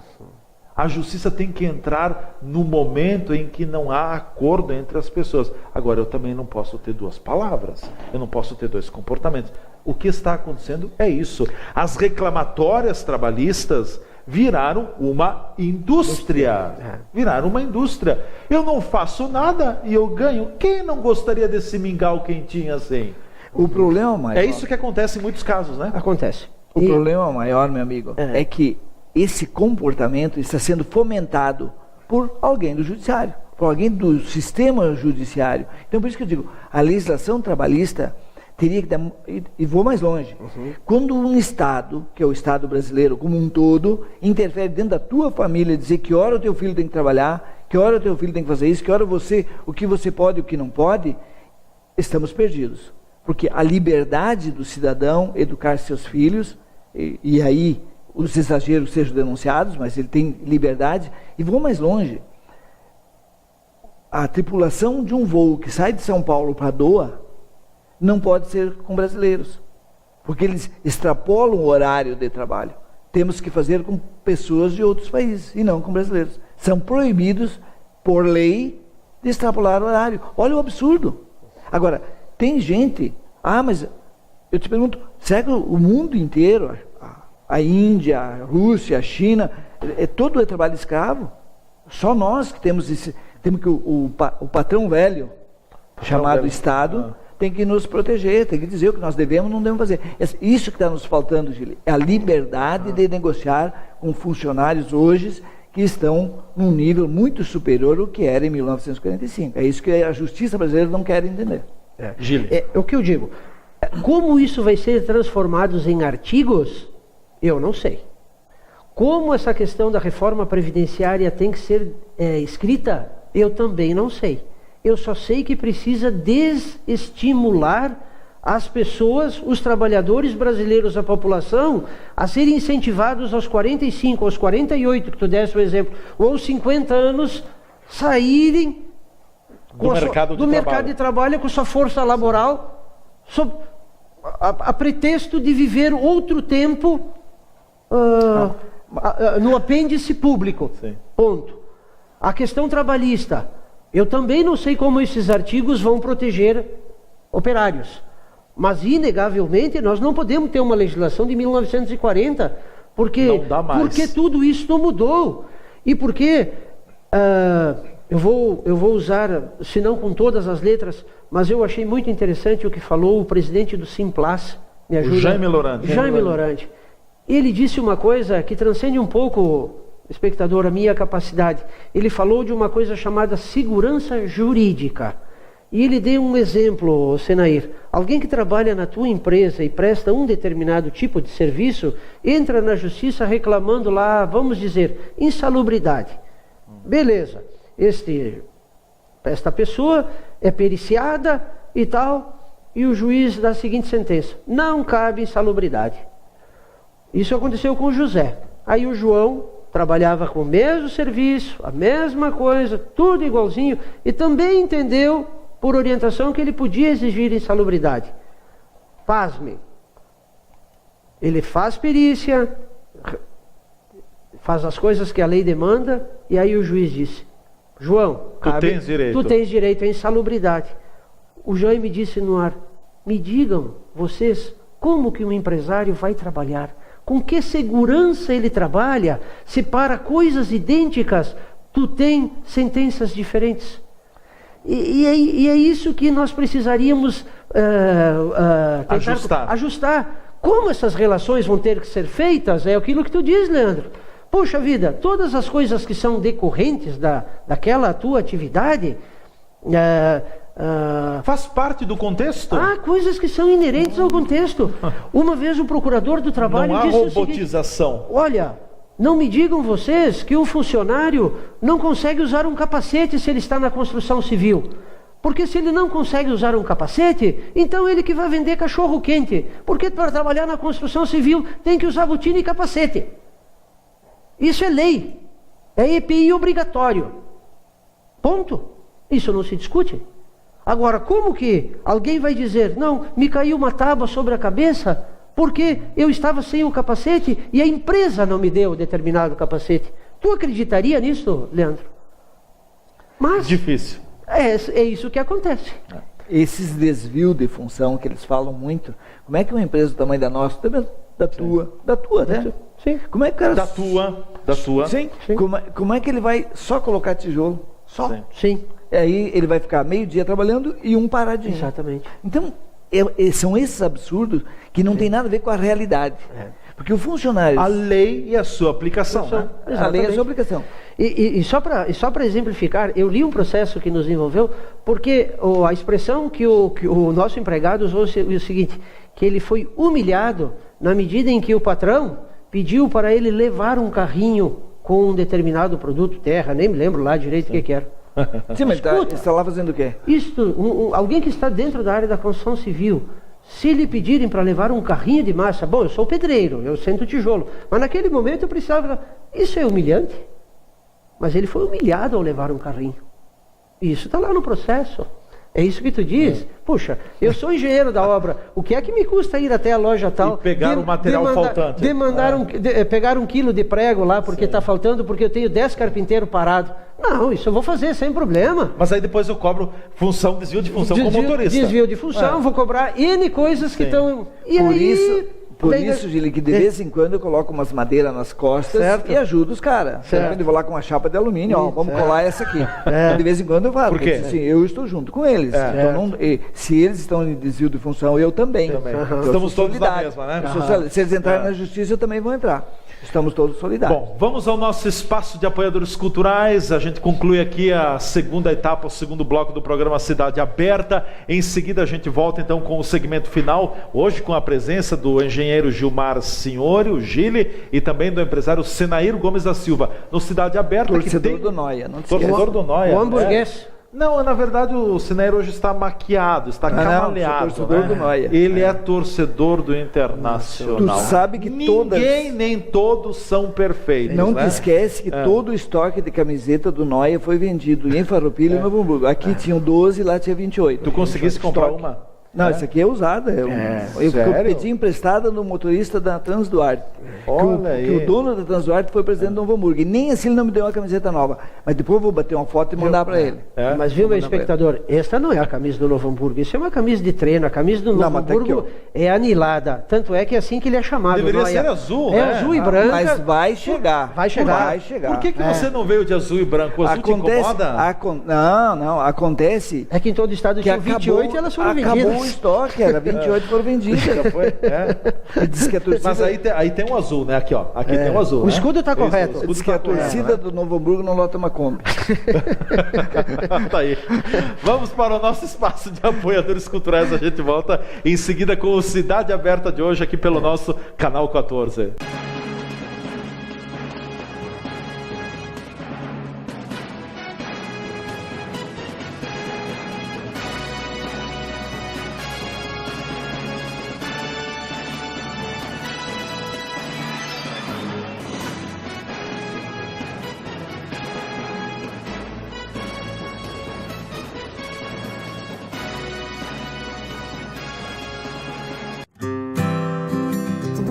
A justiça tem que entrar no momento em que não há acordo entre as pessoas. Agora, eu também não posso ter duas palavras. Eu não posso ter dois comportamentos. O que está acontecendo é isso. As reclamatórias trabalhistas viraram uma indústria. Viraram uma indústria. Eu não faço nada e eu ganho. Quem não gostaria desse mingau quentinho assim? O problema maior... É isso que acontece em muitos casos, né? Acontece. O problema maior, meu amigo, é que esse comportamento está sendo fomentado por alguém do judiciário, por alguém do sistema judiciário. Então, por isso que eu digo, a legislação trabalhista teria que dar... E vou mais longe. Quando um Estado, que é o Estado brasileiro como um todo, interfere dentro da tua família, dizer que hora o teu filho tem que trabalhar, que hora o teu filho tem que fazer isso, que hora você, o que você pode e o que não pode, estamos perdidos. Porque a liberdade do cidadão educar seus filhos, e aí os exageros sejam denunciados, mas ele tem liberdade, e vou mais longe. A tripulação de um voo que sai de São Paulo para Doha não pode ser com brasileiros, porque eles extrapolam o horário de trabalho. Temos que fazer com pessoas de outros países e não com brasileiros. São proibidos, por lei, de extrapolar o horário. Olha o absurdo. Agora, tem gente... mas eu te pergunto, será que o mundo inteiro, a Índia, a Rússia, a China, todo é trabalho escravo? Só nós que temos que o patrão velho, chamado Estado, tem que nos proteger, tem que dizer o que nós devemos e não devemos fazer. Isso que está nos faltando, Gili, é a liberdade de negociar com funcionários hoje que estão num nível muito superior ao que era em 1945. É isso que a justiça brasileira não quer entender. O que eu digo, como isso vai ser transformado em artigos, eu não sei. Como essa questão da reforma previdenciária tem que ser escrita, eu também não sei. Eu só sei que precisa desestimular as pessoas, os trabalhadores brasileiros, a população, a serem incentivados aos 45, aos 48, que tu desse o exemplo, ou aos 50 anos, saírem do mercado de trabalho com sua força laboral, a pretexto de viver outro tempo no apêndice público. Sim. Ponto. A questão trabalhista, eu também não sei como esses artigos vão proteger operários, mas inegavelmente nós não podemos ter uma legislação de 1940, porque tudo isso não mudou, e porque eu vou usar, se não com todas as letras, mas eu achei muito interessante o que falou o presidente do Simplas, me ajuda? Jaime Lorante. Ele disse uma coisa que transcende um pouco, espectador, a minha capacidade. Ele falou de uma coisa chamada segurança jurídica. E ele deu um exemplo, Senair. Alguém que trabalha na tua empresa e presta um determinado tipo de serviço, entra na justiça reclamando lá, vamos dizer, insalubridade. Beleza. Esta pessoa é periciada e tal, e o juiz dá a seguinte sentença: não cabe insalubridade. Isso aconteceu com o José. Aí o João trabalhava com o mesmo serviço, a mesma coisa, tudo igualzinho, e também entendeu, por orientação, que ele podia exigir insalubridade. Pasmem. Ele faz perícia, faz as coisas que a lei demanda, e aí o juiz disse: João, tu tens direito à insalubridade. O Jaime disse no ar: me digam, vocês, como que um empresário vai trabalhar? Com que segurança ele trabalha se para coisas idênticas tu tem sentenças diferentes? E é isso que nós precisaríamos tentar ajustar. Como essas relações vão ter que ser feitas? É aquilo que tu diz, Leandro. Poxa vida, todas as coisas que são decorrentes daquela tua atividade... faz parte do contexto? Há coisas que são inerentes ao contexto. Uma vez o procurador do trabalho disse o seguinte: não há robotização. Olha, não me digam vocês que o funcionário não consegue usar um capacete se ele está na construção civil. Porque se ele não consegue usar um capacete, então ele que vai vender cachorro quente. Porque para trabalhar na construção civil tem que usar botina e capacete. Isso é lei. É EPI obrigatório. Ponto. Isso não se discute. Agora, como que alguém vai dizer: não, me caiu uma tábua sobre a cabeça porque eu estava sem o capacete e a empresa não me deu determinado capacete? Tu acreditaria nisso, Leandro? Mas difícil. É isso que acontece. Esses desvios de função que eles falam muito, como é que uma empresa do tamanho da nossa, da tua, né? Sim. Como é que o cara... Da tua. Sim. Como é que ele vai só colocar tijolo? Só. Sim. Aí ele vai ficar meio dia trabalhando e um paradinho. Exatamente. Então, são esses absurdos que não tem nada a ver com a realidade. Porque o funcionário... A lei e a sua aplicação. Né? A lei e a sua aplicação. E só para exemplificar, eu li um processo que nos envolveu, porque a expressão que o nosso empregado usou é o seguinte: que ele foi humilhado na medida em que o patrão pediu para ele levar um carrinho com um determinado produto, terra, nem me lembro lá direito o que era. Sim, mas está lá fazendo o quê? Alguém que está dentro da área da construção civil, se lhe pedirem para levar um carrinho de massa, bom, eu sou pedreiro, eu sento tijolo, mas naquele momento eu precisava, isso é humilhante, mas ele foi humilhado ao levar um carrinho. Isso está lá no processo. É isso que tu diz? Puxa, eu sou engenheiro da obra, o que é que me custa ir até a loja tal... E pegar o material faltante. Pegar 1 quilo de prego lá porque está faltando, porque eu tenho 10 carpinteiros parados. Não, isso eu vou fazer sem problema. Mas aí depois eu cobro desvio de função com o motorista. Desvio de função, vou cobrar N coisas que estão... Por isso, Gili, que de vez em quando eu coloco umas madeiras nas costas e ajudo os caras. Quando eu vou lá com uma chapa de alumínio, vamos colar essa aqui. De vez em quando eu faço. Por quê? Assim, eu estou junto com eles. Então, se eles estão em desvio de função, eu também. Estamos todos na mesma, né? Se eles entrarem na justiça, eu também vou entrar. Estamos todos solidários. Bom, vamos ao nosso espaço de apoiadores culturais. A gente conclui aqui a segunda etapa, o segundo bloco do programa Cidade Aberta. Em seguida a gente volta então com o segmento final, hoje com a presença do engenheiro Gilmar Signori, o Gili, e também do empresário Senair Gomes da Silva, no Cidade Aberta. Torcedor do Noia. Torcedor do Noia. O hamburguês. Não, na verdade o Senair hoje está maquiado, está camaleado. Torcedor do Noia. Ele é torcedor do Internacional. Tu sabe que nem todos são perfeitos. Não te esquece que todo o estoque de camiseta do Noia foi vendido em Farroupilha e Novo Hamburgo. Aqui tinham 12, lá tinha 28. Tu conseguisse comprar uma? Não, essa aqui é usada. Eu pedi emprestada no motorista da Transduarte. Que o dono da Transduarte foi presidente do Novo Hamburgo. E nem assim ele não me deu uma camiseta nova. Mas depois eu vou bater uma foto e mandar para ele. Mas viu, meu espectador, esta não é a camisa do Novo Hamburgo. Isso é uma camisa de treino. A camisa do Novo Hamburgo é anilada. Tanto é que é assim que ele é chamado. Deveria ser azul, né? É azul e branca. Mas vai chegar. Vai chegar. Por que você não veio de azul e branco? O azul te incomoda? Não. Acontece... É que em todo estado tinha 28 e elas foram vendidas. O estoque, era 28 foram vendidas. Diz que a torcida... Mas aí tem um azul, né? Aqui, ó. Aqui tem um azul. O escudo está correto. Diz que a torcida do Novo Hamburgo não lota uma Kombi. Tá aí. Vamos para o nosso espaço de apoiadores culturais. A gente volta em seguida com o Cidade Aberta de hoje aqui pelo nosso Canal 14.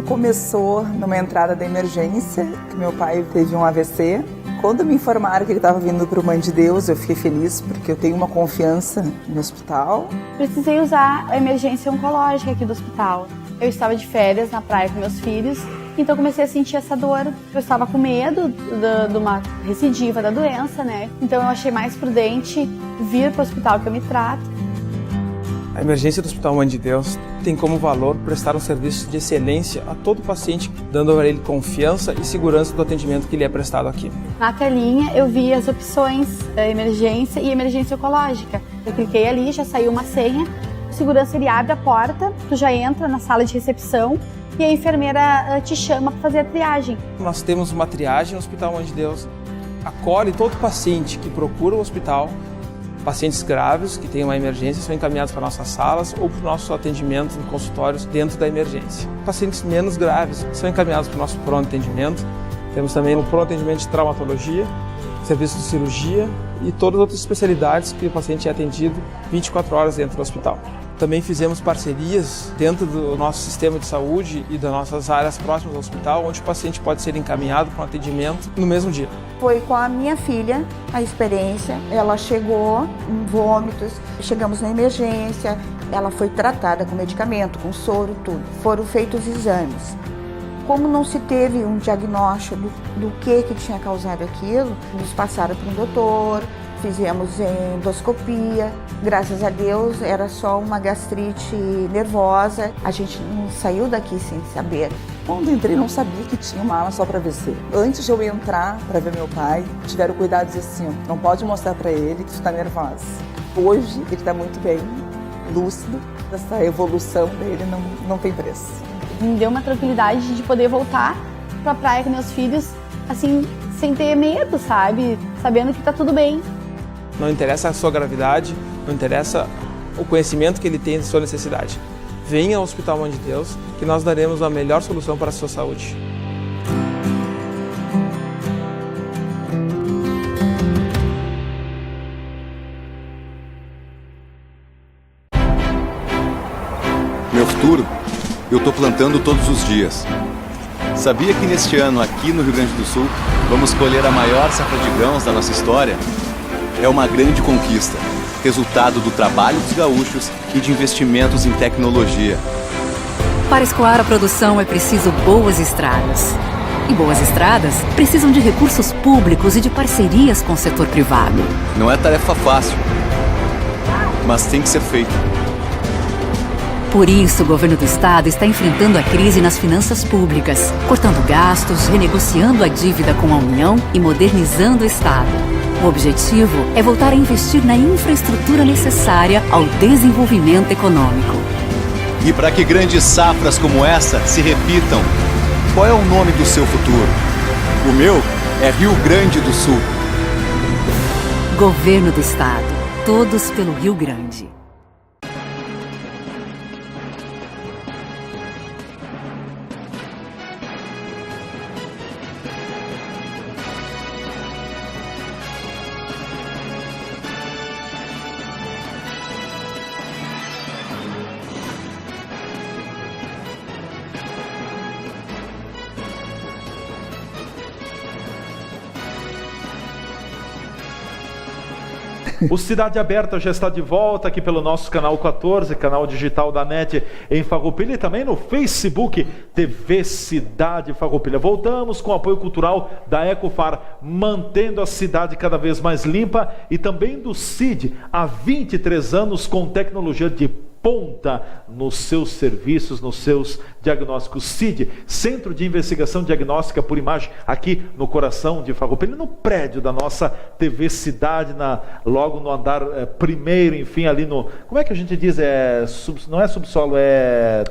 Começou numa entrada da emergência, que meu pai teve um AVC. Quando me informaram que ele estava vindo para o Mãe de Deus, eu fiquei feliz, porque eu tenho uma confiança no hospital. Precisei usar a emergência oncológica aqui do hospital. Eu estava de férias na praia com meus filhos, então comecei a sentir essa dor. Eu estava com medo de uma recidiva da doença, né? Então eu achei mais prudente vir para o hospital que eu me trato. A emergência do Hospital Mãe de Deus tem como valor prestar um serviço de excelência a todo paciente, dando a ele confiança e segurança do atendimento que lhe é prestado aqui. Na telinha eu vi as opções emergência e emergência oncológica. Eu cliquei ali, já saiu uma senha, o segurança ele abre a porta, tu já entra na sala de recepção e a enfermeira te chama para fazer a triagem. Nós temos uma triagem no Hospital Mãe de Deus, acolhe todo paciente que procura o hospital. Pacientes graves que têm uma emergência são encaminhados para nossas salas ou para o nosso atendimento em consultórios dentro da emergência. Pacientes menos graves são encaminhados para o nosso pronto atendimento. Temos também o pronto atendimento de traumatologia, serviço de cirurgia e todas as outras especialidades que o paciente é atendido 24 horas dentro do hospital. Também fizemos parcerias dentro do nosso sistema de saúde e das nossas áreas próximas ao hospital, onde o paciente pode ser encaminhado para um atendimento no mesmo dia. Foi com a minha filha a experiência. Ela chegou em vômitos, chegamos na emergência, ela foi tratada com medicamento, com soro, tudo. Foram feitos exames. Como não se teve um diagnóstico do que tinha causado aquilo, nos passaram para um doutor, fizemos endoscopia. Graças a Deus era só uma gastrite nervosa. A gente não saiu daqui sem saber. Quando entrei, não sabia que tinha uma ala só para AVC. Antes de eu entrar para ver meu pai, tiveram cuidado de dizer assim, não pode mostrar para ele que tu está nervosa. Hoje ele está muito bem, lúcido. Essa evolução dele não tem preço. Me deu uma tranquilidade de poder voltar para a praia com meus filhos, assim, sem ter medo, sabe? Sabendo que tá tudo bem. Não interessa a sua gravidade, não interessa o conhecimento que ele tem de sua necessidade. Venha ao Hospital Mãe de Deus, que nós daremos a melhor solução para a sua saúde. Meu futuro, eu tô plantando todos os dias. Sabia que neste ano, aqui no Rio Grande do Sul, vamos colher a maior safra de grãos da nossa história? É uma grande conquista, resultado do trabalho dos gaúchos e de investimentos em tecnologia. Para escoar a produção é preciso boas estradas. E boas estradas precisam de recursos públicos e de parcerias com o setor privado. Não é tarefa fácil, mas tem que ser feito. Por isso, o governo do estado está enfrentando a crise nas finanças públicas, cortando gastos, renegociando a dívida com a União e modernizando o estado. O objetivo é voltar a investir na infraestrutura necessária ao desenvolvimento econômico. E para que grandes safras como essa se repitam, qual é o nome do seu futuro? O meu é Rio Grande do Sul. Governo do estado. Todos pelo Rio Grande. O Cidade Aberta já está de volta aqui pelo nosso canal 14, canal digital da NET em Farroupilha e também no Facebook TV Cidade Farroupilha. Voltamos com o apoio cultural da Ecofar, mantendo a cidade cada vez mais limpa, e também do CID, há 23 anos com tecnologia de ponta nos seus serviços, nos seus diagnósticos. CID, Centro de Investigação Diagnóstica por Imagem, aqui no coração de Farroupilha, no prédio da nossa TV Cidade, logo no andar primeiro, enfim, ali no... Como é que a gente diz? Não é subsolo, é...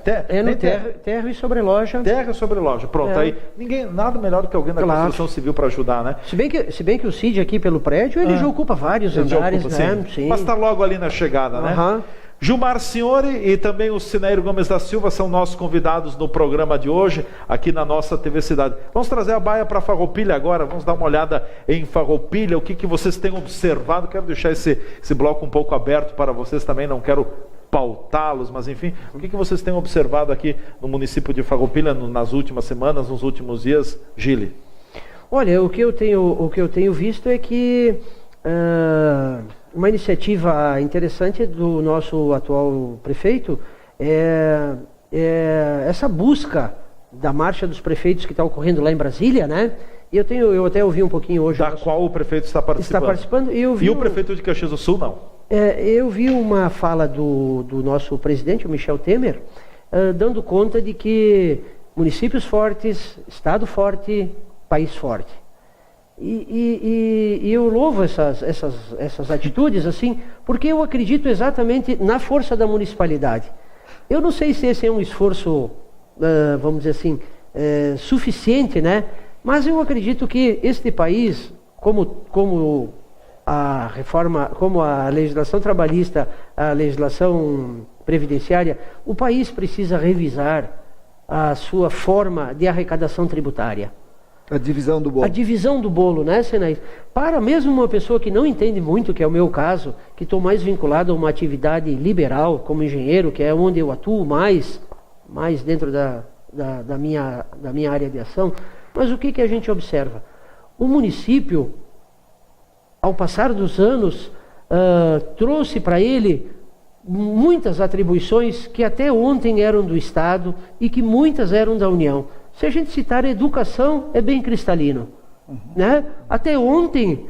Terra e sobreloja. Terra e sobreloja, pronto. Aí nada melhor do que alguém da construção civil para ajudar, né? Se bem que o CID aqui pelo prédio, ele já ocupa vários andares, né? Sim. Mas está logo ali na chegada, né? Gilmar Signori e também o Cineiro Gomes da Silva são nossos convidados no programa de hoje, aqui na nossa TV Cidade. Vamos trazer a baia para Farroupilha agora, vamos dar uma olhada em Farroupilha, o que vocês têm observado. Quero deixar esse bloco um pouco aberto para vocês também, não quero pautá-los, mas enfim, o que vocês têm observado aqui no município de Farroupilha nas últimas semanas, nos últimos dias, Gili? Olha, o que eu tenho visto é que... uma iniciativa interessante do nosso atual prefeito é essa busca da marcha dos prefeitos que está ocorrendo lá em Brasília, né? E eu até ouvi um pouquinho hoje... Da qual o prefeito está participando. E o prefeito de Caxias do Sul, não? Eu vi uma fala do nosso presidente, o Michel Temer, dando conta de que municípios fortes, estado forte, país forte. E eu louvo essas atitudes, assim, porque eu acredito exatamente na força da municipalidade. Eu não sei se esse é um esforço, vamos dizer assim, suficiente, né? Mas eu acredito que este país, como a reforma, como a legislação trabalhista, a legislação previdenciária, o país precisa revisar a sua forma de arrecadação tributária. A divisão do bolo. A divisão do bolo, né, Senaí? Para mesmo uma pessoa que não entende muito, que é o meu caso, que estou mais vinculado a uma atividade liberal como engenheiro, que é onde eu atuo mais dentro da minha área de ação. Mas o que a gente observa? O município, ao passar dos anos, trouxe para ele muitas atribuições que até ontem eram do Estado e que muitas eram da União. Se a gente citar a educação, é bem cristalino. Né? Até ontem,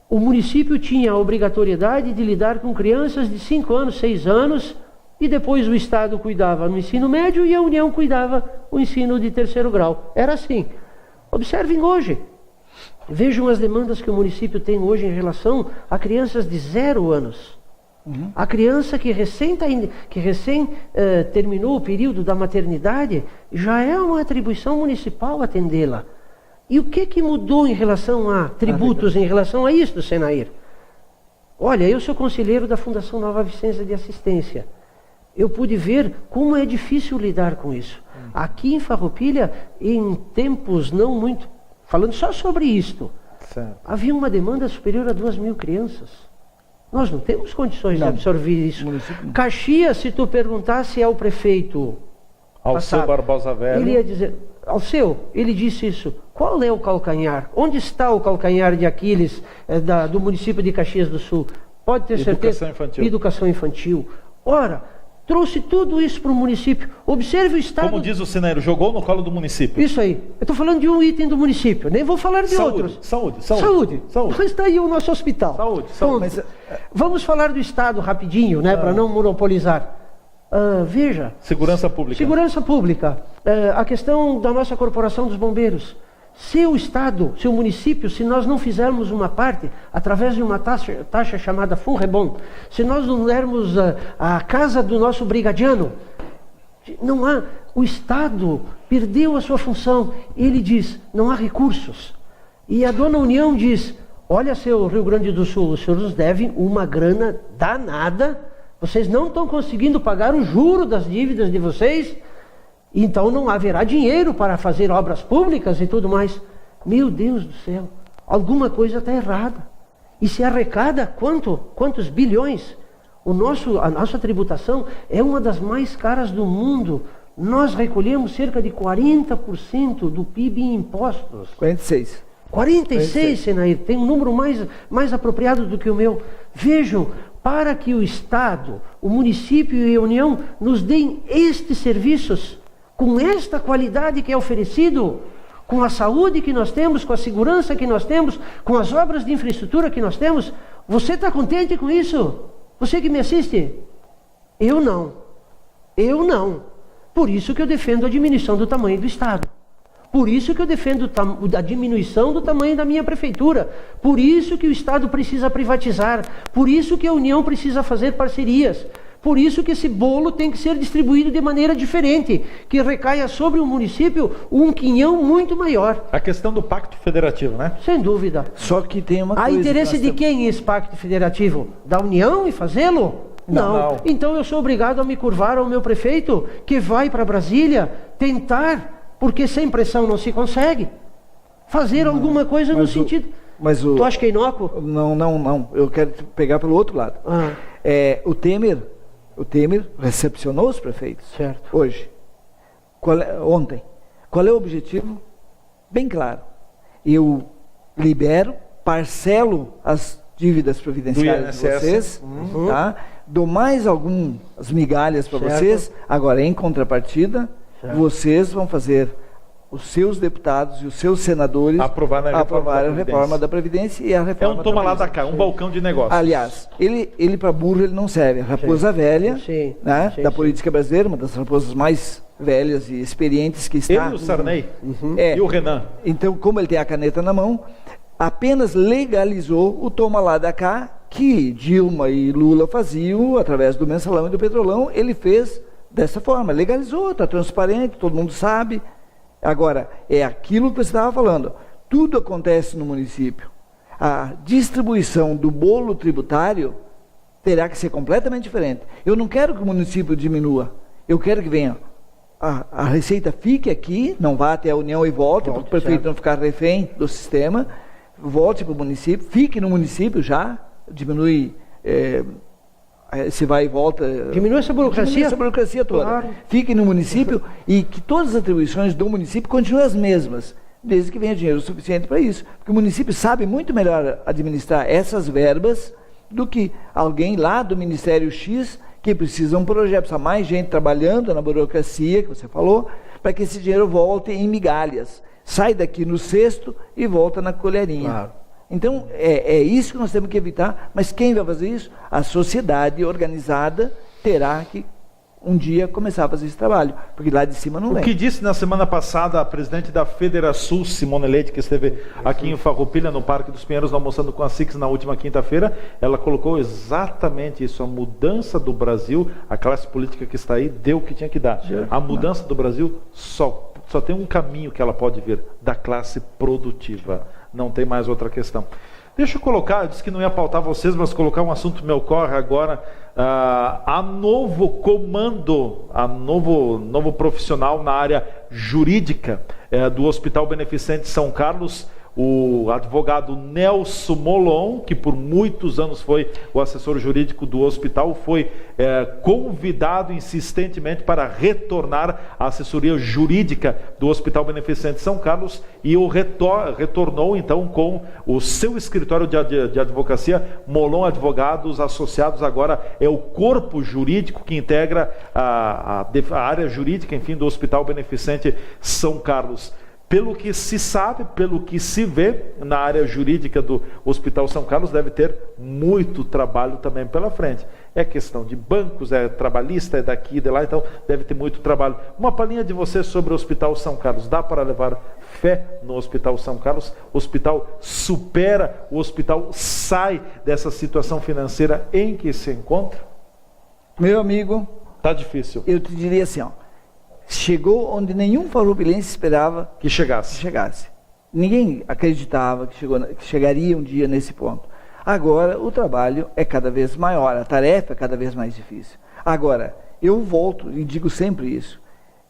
o município tinha a obrigatoriedade de lidar com crianças de 5 anos, 6 anos, e depois o Estado cuidava no ensino médio e a União cuidava o ensino de 3º grau. Era assim. Observem hoje. Vejam as demandas que o município tem hoje em relação a crianças de 0 anos. A criança que recém terminou o período da maternidade, já é uma atribuição municipal atendê-la. E o que mudou em relação a tributos, em relação a isso, Senair? Olha, eu sou conselheiro da Fundação Nova Vicência de Assistência. Eu pude ver como é difícil lidar com isso. Aqui em Farroupilha, em tempos não muito... Falando só sobre isto, havia uma demanda superior a 2.000 crianças. Nós não temos condições de absorver isso. Caxias, se tu perguntasse ao prefeito... Alceu Barbosa Velho. Ele ia dizer... Alceu, ele disse isso. Qual é o calcanhar? Onde está o calcanhar de Aquiles do município de Caxias do Sul? Pode ter certeza. Infantil. Educação infantil. Ora, trouxe tudo isso para o município. Observe o estado... Como diz o Senair, jogou no colo do município. Isso aí. Eu estou falando de um item do município. Nem vou falar de outros. Saúde. Mas está aí o nosso hospital. Saúde. Mas, vamos falar do estado rapidinho, né? Para não monopolizar. Veja. Segurança Pública. A questão da nossa Corporação dos Bombeiros. Se o Estado, se o município, se nós não fizermos uma parte, através de uma taxa chamada Funrebom, se nós não dermos a casa do nosso brigadiano, não há, o Estado perdeu a sua função. Ele diz, não há recursos. E a dona União diz, olha, seu Rio Grande do Sul, os senhores nos devem uma grana danada. Vocês não estão conseguindo pagar o juro das dívidas de vocês, então não haverá dinheiro para fazer obras públicas e tudo mais. Meu Deus do céu, alguma coisa está errada. E se arrecada quantos bilhões? A nossa tributação é uma das mais caras do mundo. Nós recolhemos cerca de 40% do PIB em impostos. 46, Senair, tem um número mais apropriado do que o meu. Vejam, para que o Estado, o município e a União nos deem estes serviços, com esta qualidade que é oferecido, com a saúde que nós temos, com a segurança que nós temos, com as obras de infraestrutura que nós temos, você está contente com isso? Você que me assiste? Eu não. Por isso que eu defendo a diminuição do tamanho do Estado. Por isso que eu defendo a diminuição do tamanho da minha prefeitura. Por isso que o Estado precisa privatizar. Por isso que a União precisa fazer parcerias. Por isso que esse bolo tem que ser distribuído de maneira diferente, que recaia sobre o município um quinhão muito maior. A questão do pacto federativo, né? Sem dúvida. Só que tem uma coisa... Há interesse de quem esse pacto federativo? Da União em fazê-lo? Não. Então eu sou obrigado a me curvar ao meu prefeito, que vai para Brasília tentar... Porque sem pressão não se consegue fazer alguma coisa no sentido... Tu acha que é inócuo? Não. Eu quero pegar pelo outro lado. O Temer recepcionou os prefeitos. Certo. Hoje. Ontem. Qual é o objetivo? Bem claro. Eu libero, parcelo as dívidas previdenciárias de vocês, tá? Dou mais algumas migalhas para vocês. Agora, em contrapartida... Vocês vão fazer os seus deputados e os seus senadores aprovar a reforma da Previdência e a reforma um toma lá da cá, um balcão de negócios. Aliás, ele para burro ele não serve. A raposa velha da política brasileira, uma das raposas mais velhas e experientes que está. Ele e o Sarney e o Renan. Então, como ele tem a caneta na mão, apenas legalizou o toma lá da cá que Dilma e Lula faziam através do Mensalão e do Petrolão. Ele fez dessa forma, legalizou, está transparente, todo mundo sabe. Agora, é aquilo que você estava falando, tudo acontece no município. A distribuição do bolo tributário terá que ser completamente diferente. Eu não quero que o município diminua, eu quero que venha, a receita fique aqui, não vá até a União e volte para o prefeito não ficar refém do sistema, volte para o município, fique no município já, diminui... se vai e volta... Diminui essa burocracia toda. Claro. Fique no município e que todas as atribuições do município continuem as mesmas, desde que venha dinheiro suficiente para isso. Porque o município sabe muito melhor administrar essas verbas do que alguém lá do Ministério X que precisa de um projeto, precisa mais gente trabalhando na burocracia, que você falou, para que esse dinheiro volte em migalhas. Sai daqui no cesto e volta na colherinha. Claro. Então, é isso que nós temos que evitar, mas quem vai fazer isso? A sociedade organizada terá que, um dia, começar a fazer esse trabalho, porque lá de cima não vem. O que disse na semana passada a presidente da Federação, Simone Leite, que esteve aqui em Farroupilha, no Parque dos Pinheiros, almoçando com a SIX na última quinta-feira, ela colocou exatamente isso, a mudança do Brasil, a classe política que está aí, deu o que tinha que dar. A mudança do Brasil só só tem um caminho que ela pode vir, da classe produtiva. Não tem mais outra questão. Deixa eu colocar, eu disse que não ia pautar vocês, mas colocar um assunto que me ocorre agora. A novo comando, a novo profissional na área jurídica do Hospital Beneficente São Carlos, o advogado Nelson Molon, que por muitos anos foi o assessor jurídico do hospital, foi convidado insistentemente para retornar à assessoria jurídica do Hospital Beneficente São Carlos, e o retornou então com o seu escritório de advocacia, Molon Advogados Associados. Agora é o corpo jurídico que integra a área jurídica, enfim, do Hospital Beneficente São Carlos. Pelo que se sabe, pelo que se vê na área jurídica do Hospital São Carlos, deve ter muito trabalho também pela frente. É questão de bancos, é trabalhista, é daqui e de lá, então deve ter muito trabalho. Uma palhinha de você sobre o Hospital São Carlos. Dá para levar fé no Hospital São Carlos? O hospital supera, o hospital sai dessa situação financeira em que se encontra? Meu amigo, tá difícil. Eu te diria assim, ó. Chegou onde nenhum farroupelense esperava que chegasse. Ninguém acreditava que chegaria um dia nesse ponto. Agora o trabalho é cada vez maior, a tarefa é cada vez mais difícil. Agora, eu volto e digo sempre isso.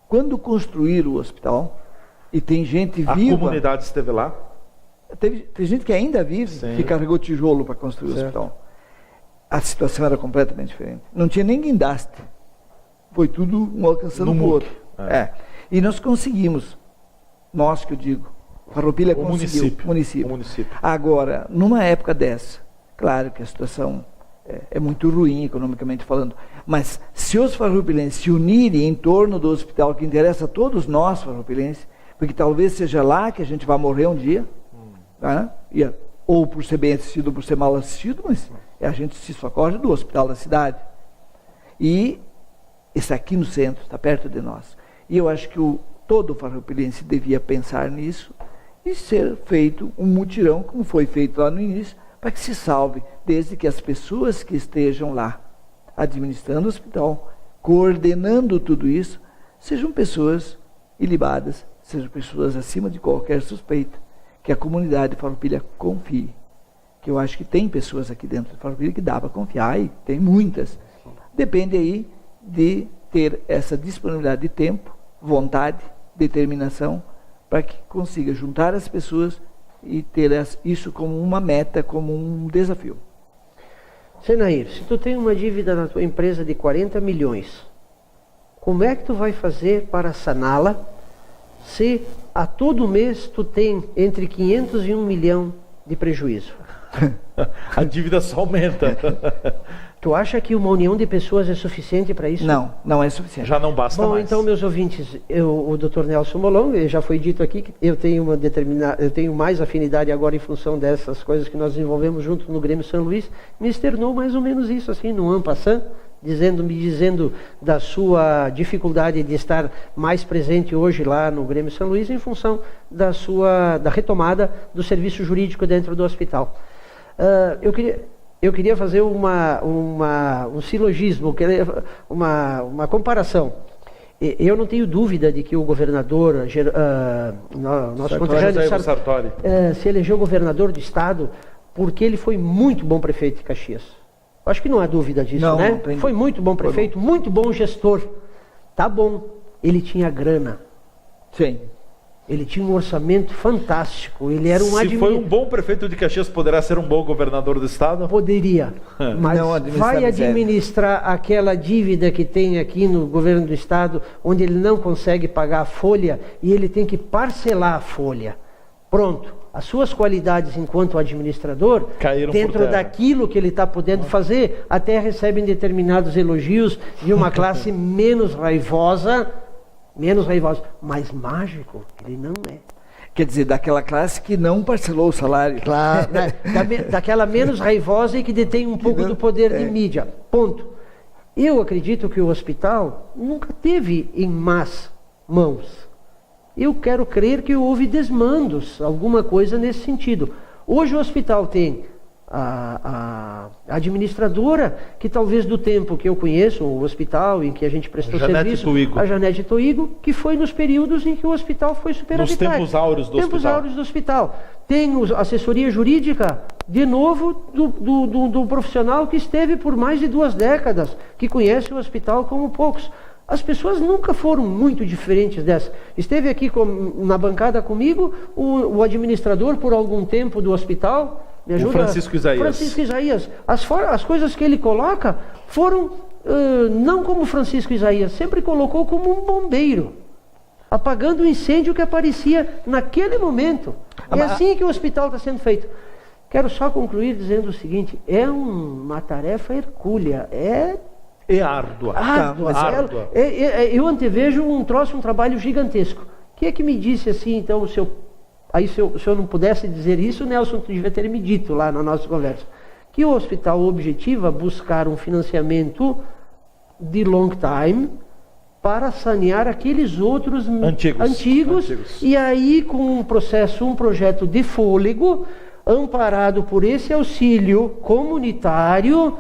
Quando construir o hospital, e tem gente viva... A comunidade esteve lá? Tem gente que ainda vive, sim, que carregou tijolo para construir o hospital. A situação era completamente diferente. Não tinha nem guindaste. Foi tudo um alcançando o outro. E nós conseguimos, nós que eu digo, Farroupilha conseguiu, o município. Agora, numa época dessa, claro que a situação é muito ruim economicamente falando, mas se os farroupilenses se unirem em torno do hospital que interessa a todos nós farroupilenses, porque talvez seja lá que a gente vai morrer um dia, tá? Ou por ser bem assistido ou por ser mal assistido, mas a gente se socorre do hospital da cidade. E está aqui no centro, está perto de nós. E eu acho que todo farroupilense devia pensar nisso e ser feito um mutirão, como foi feito lá no início, para que se salve, desde que as pessoas que estejam lá, administrando o hospital, coordenando tudo isso, sejam pessoas ilibadas, sejam pessoas acima de qualquer suspeita, que a comunidade de Farroupilha confie. Que eu acho que tem pessoas aqui dentro de Farroupilha que dá para confiar, e tem muitas. Depende aí de ter essa disponibilidade de tempo, vontade, determinação, para que consiga juntar as pessoas e ter isso como uma meta, como um desafio. Senair, se tu tem uma dívida na tua empresa de 40 milhões, como é que tu vai fazer para saná-la se a todo mês tu tem entre 500 e 1 milhão de prejuízo? A dívida só aumenta. Tu acha que uma união de pessoas é suficiente para isso? Não, não é suficiente. Já não basta mais. Bom, então, meus ouvintes, o Dr. Nelson Molon, já foi dito aqui que eu tenho mais afinidade agora em função dessas coisas que nós desenvolvemos junto no Grêmio São Luís, me externou mais ou menos isso, assim, no en passant, me dizendo da sua dificuldade de estar mais presente hoje lá no Grêmio São Luís em função da retomada do serviço jurídico dentro do hospital. Eu queria fazer um silogismo, uma comparação. Eu não tenho dúvida de que o governador, nosso conterrâneo Sartori, se elegeu governador do estado porque ele foi muito bom prefeito de Caxias. Acho que não há dúvida disso, não, né? Não foi muito bom prefeito, muito bom gestor. Tá bom, ele tinha grana. Sim. Ele tinha um orçamento fantástico. Ele era Se foi um bom prefeito de Caxias, poderá ser um bom governador do estado? Poderia, mas vai administrar aquela dívida que tem aqui no governo do estado, onde ele não consegue pagar a folha e ele tem que parcelar a folha. Pronto, as suas qualidades enquanto administrador, caíram dentro daquilo que ele está podendo fazer, até recebem determinados elogios de uma classe menos raivosa, mas mágico ele não é. Quer dizer, daquela classe que não parcelou o salário. Claro, daquela menos raivosa e que detém um pouco do poder de mídia. Ponto. Eu acredito que o hospital nunca teve em más mãos. Eu quero crer que houve desmandos, alguma coisa nesse sentido. Hoje o hospital tem a administradora, que talvez do tempo que eu conheço, o hospital em que a gente prestou serviço, a Janete Toigo, que foi nos períodos em que o hospital foi superavitário. Nos tempos áureos do hospital. Tempos áureos do hospital. Tem assessoria jurídica, de novo, do profissional que esteve por mais de 2 décadas, que conhece o hospital como poucos. As pessoas nunca foram muito diferentes dessa. Esteve aqui na bancada comigo o administrador por algum tempo do hospital. Me ajuda? O Francisco Isaías. Francisco Isaías. As coisas que ele coloca foram, não como Francisco Isaías, sempre colocou como um bombeiro, apagando o incêndio que aparecia naquele momento. É assim que o hospital está sendo feito. Quero só concluir dizendo o seguinte, é uma tarefa hercúlea, é árdua. Árdua. Eu antevejo um trabalho gigantesco. Quem é que me disse assim, então, se o senhor não pudesse dizer isso, Nelson devia ter me dito lá na nossa conversa, que o hospital objetiva buscar um financiamento de long time para sanear aqueles outros antigos. E aí, com um projeto de fôlego, amparado por esse auxílio comunitário,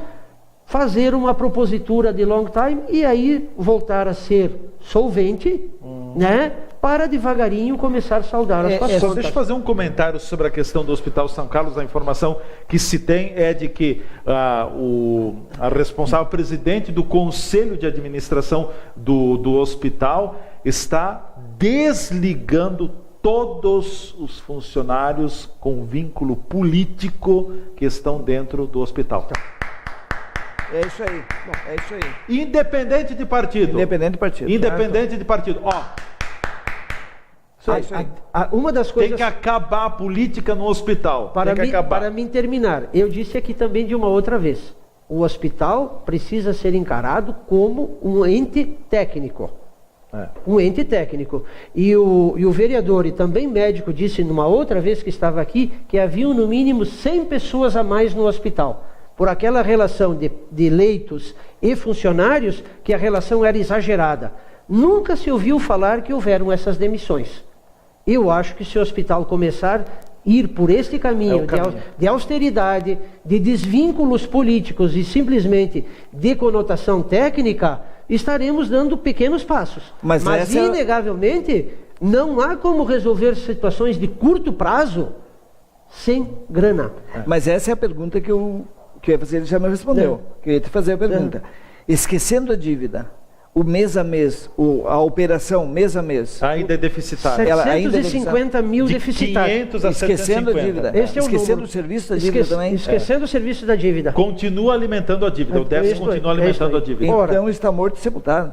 fazer uma propositura de long time e aí voltar a ser solvente, né? Para devagarinho começar a saldar as contas. Deixa eu fazer um comentário sobre a questão do Hospital São Carlos. A informação que se tem é de que a responsável presidente do Conselho de Administração do hospital está desligando todos os funcionários com vínculo político que estão dentro do hospital. É isso aí. É isso aí. Independente de partido. Independente de partido. Uma das coisas... Tem que acabar a política no hospital. Para mim terminar, eu disse aqui também de uma outra vez, o hospital precisa ser encarado como um ente técnico. Um ente técnico. E o vereador e também médico disse numa outra vez que estava aqui, que haviam no mínimo 100 pessoas a mais no hospital. Por aquela relação de leitos e funcionários, que a relação era exagerada. Nunca se ouviu falar que houveram essas demissões. Eu acho que se o hospital começar a ir por este caminho, de austeridade, de desvínculos políticos e simplesmente de conotação técnica, estaremos dando pequenos passos. Mas inegavelmente, não há como resolver situações de curto prazo sem grana. Mas essa é a pergunta que eu ia fazer, ele já me respondeu. Que eu ia te fazer a pergunta. Esquecendo a dívida, o mês a mês, a operação mês a mês... Ainda é deficitária. 750 mil deficitários. 500 a 750. Esquecendo a dívida. Esquecendo o serviço da dívida também. Esquecendo o serviço da dívida. Continua alimentando a dívida. O déficit continua alimentando a dívida. Então está morto e sepultado.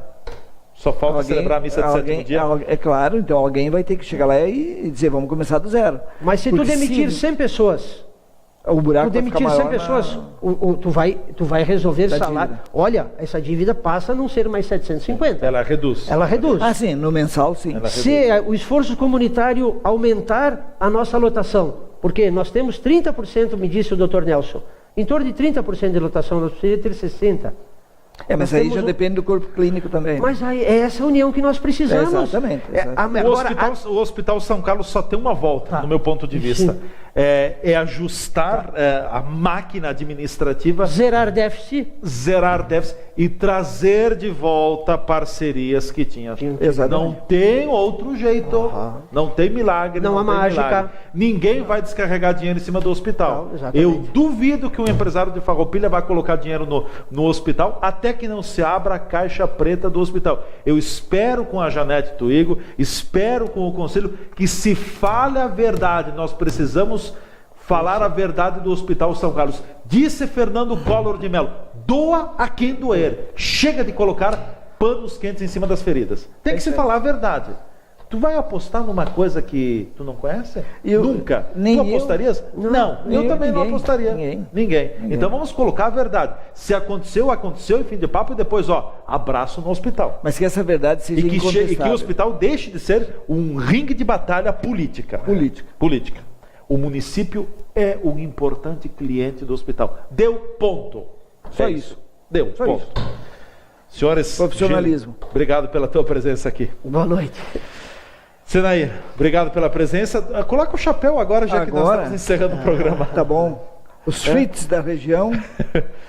Só falta celebrar a missa de sétimo dia. É claro, então alguém vai ter que chegar lá e dizer, vamos começar do zero. Mas se tu demitir 100 pessoas... O buraco tu demitir 100 pessoas, tu vai resolver salário. Dívida. Olha, essa dívida passa a não ser mais 750. Ela reduz. Ah, sim, no mensal, sim. Se o esforço comunitário aumentar a nossa lotação, porque nós temos 30%, me disse o Dr. Nelson, em torno de 30% de lotação, nós precisamos ter 60%. Mas aí já depende do corpo clínico também. Mas aí é essa união que nós precisamos. Exatamente. O Hospital São Carlos só tem uma volta, no meu ponto de vista. É ajustar a máquina administrativa. Zerar déficit E trazer de volta parcerias que tinha. Exatamente. Não tem outro jeito. Não tem milagre. Não há mágica. Milagre. Ninguém vai descarregar dinheiro em cima do hospital. Eu duvido que um empresário de Farroupilha vai colocar dinheiro no hospital até que não se abra a caixa preta do hospital. Eu espero com a Janete Toigo, espero com o Conselho que se fale a verdade. Nós precisamos falar a verdade do Hospital São Carlos. Disse Fernando Collor de Mello, doa a quem doer. Chega de colocar panos quentes em cima das feridas. Tem que se falar a verdade. Tu vai apostar numa coisa que tu não conhece? Nunca. Tu apostarias? Não. Eu também não apostaria. Ninguém. Então vamos colocar a verdade. Se aconteceu, aconteceu, e fim de papo, e depois, abraço no hospital. Mas que essa verdade seja incontestável. E que o hospital deixe de ser um ringue de batalha política. Política. O município é um importante cliente do hospital. Deu ponto. Só isso. Deu Só ponto. Isso. Senhores, profissionalismo. Gil, obrigado pela tua presença aqui. Boa noite. Senair, obrigado pela presença. Coloca o chapéu agora, já que nós estamos encerrando o programa. Tá bom. Os Fritz da região,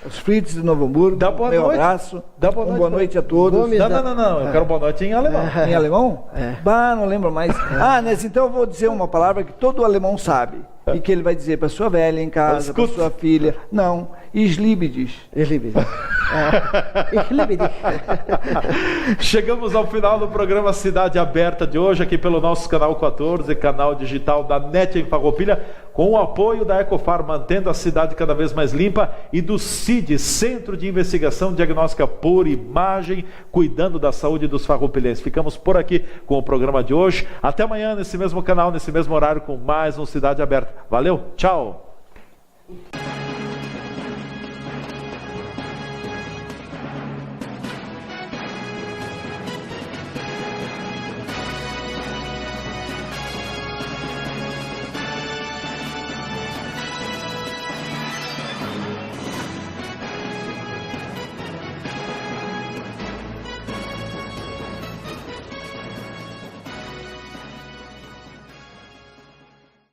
os Fritz de Novo Hamburgo, Dá boa meu noite. abraço, Dá boa noite, boa noite a todos. Não, eu quero boa noite em alemão. Em alemão? Bah, não lembro mais. Nesse, então eu vou dizer uma palavra que todo alemão sabe. E que ele vai dizer para sua velha em casa, para sua filha. Não, ich liebe dich. Ich liebe dich. Ich liebe dich. Chegamos ao final do programa Cidade Aberta de hoje, aqui pelo nosso canal 14, canal digital da NET em Farroupilha, com o apoio da Ecofar, mantendo a cidade cada vez mais limpa, e do CID, Centro de Investigação Diagnóstica por Imagem, cuidando da saúde dos farroupilhenses. Ficamos por aqui com o programa de hoje. Até amanhã, nesse mesmo canal, nesse mesmo horário, com mais um Cidade Aberta. Valeu, tchau!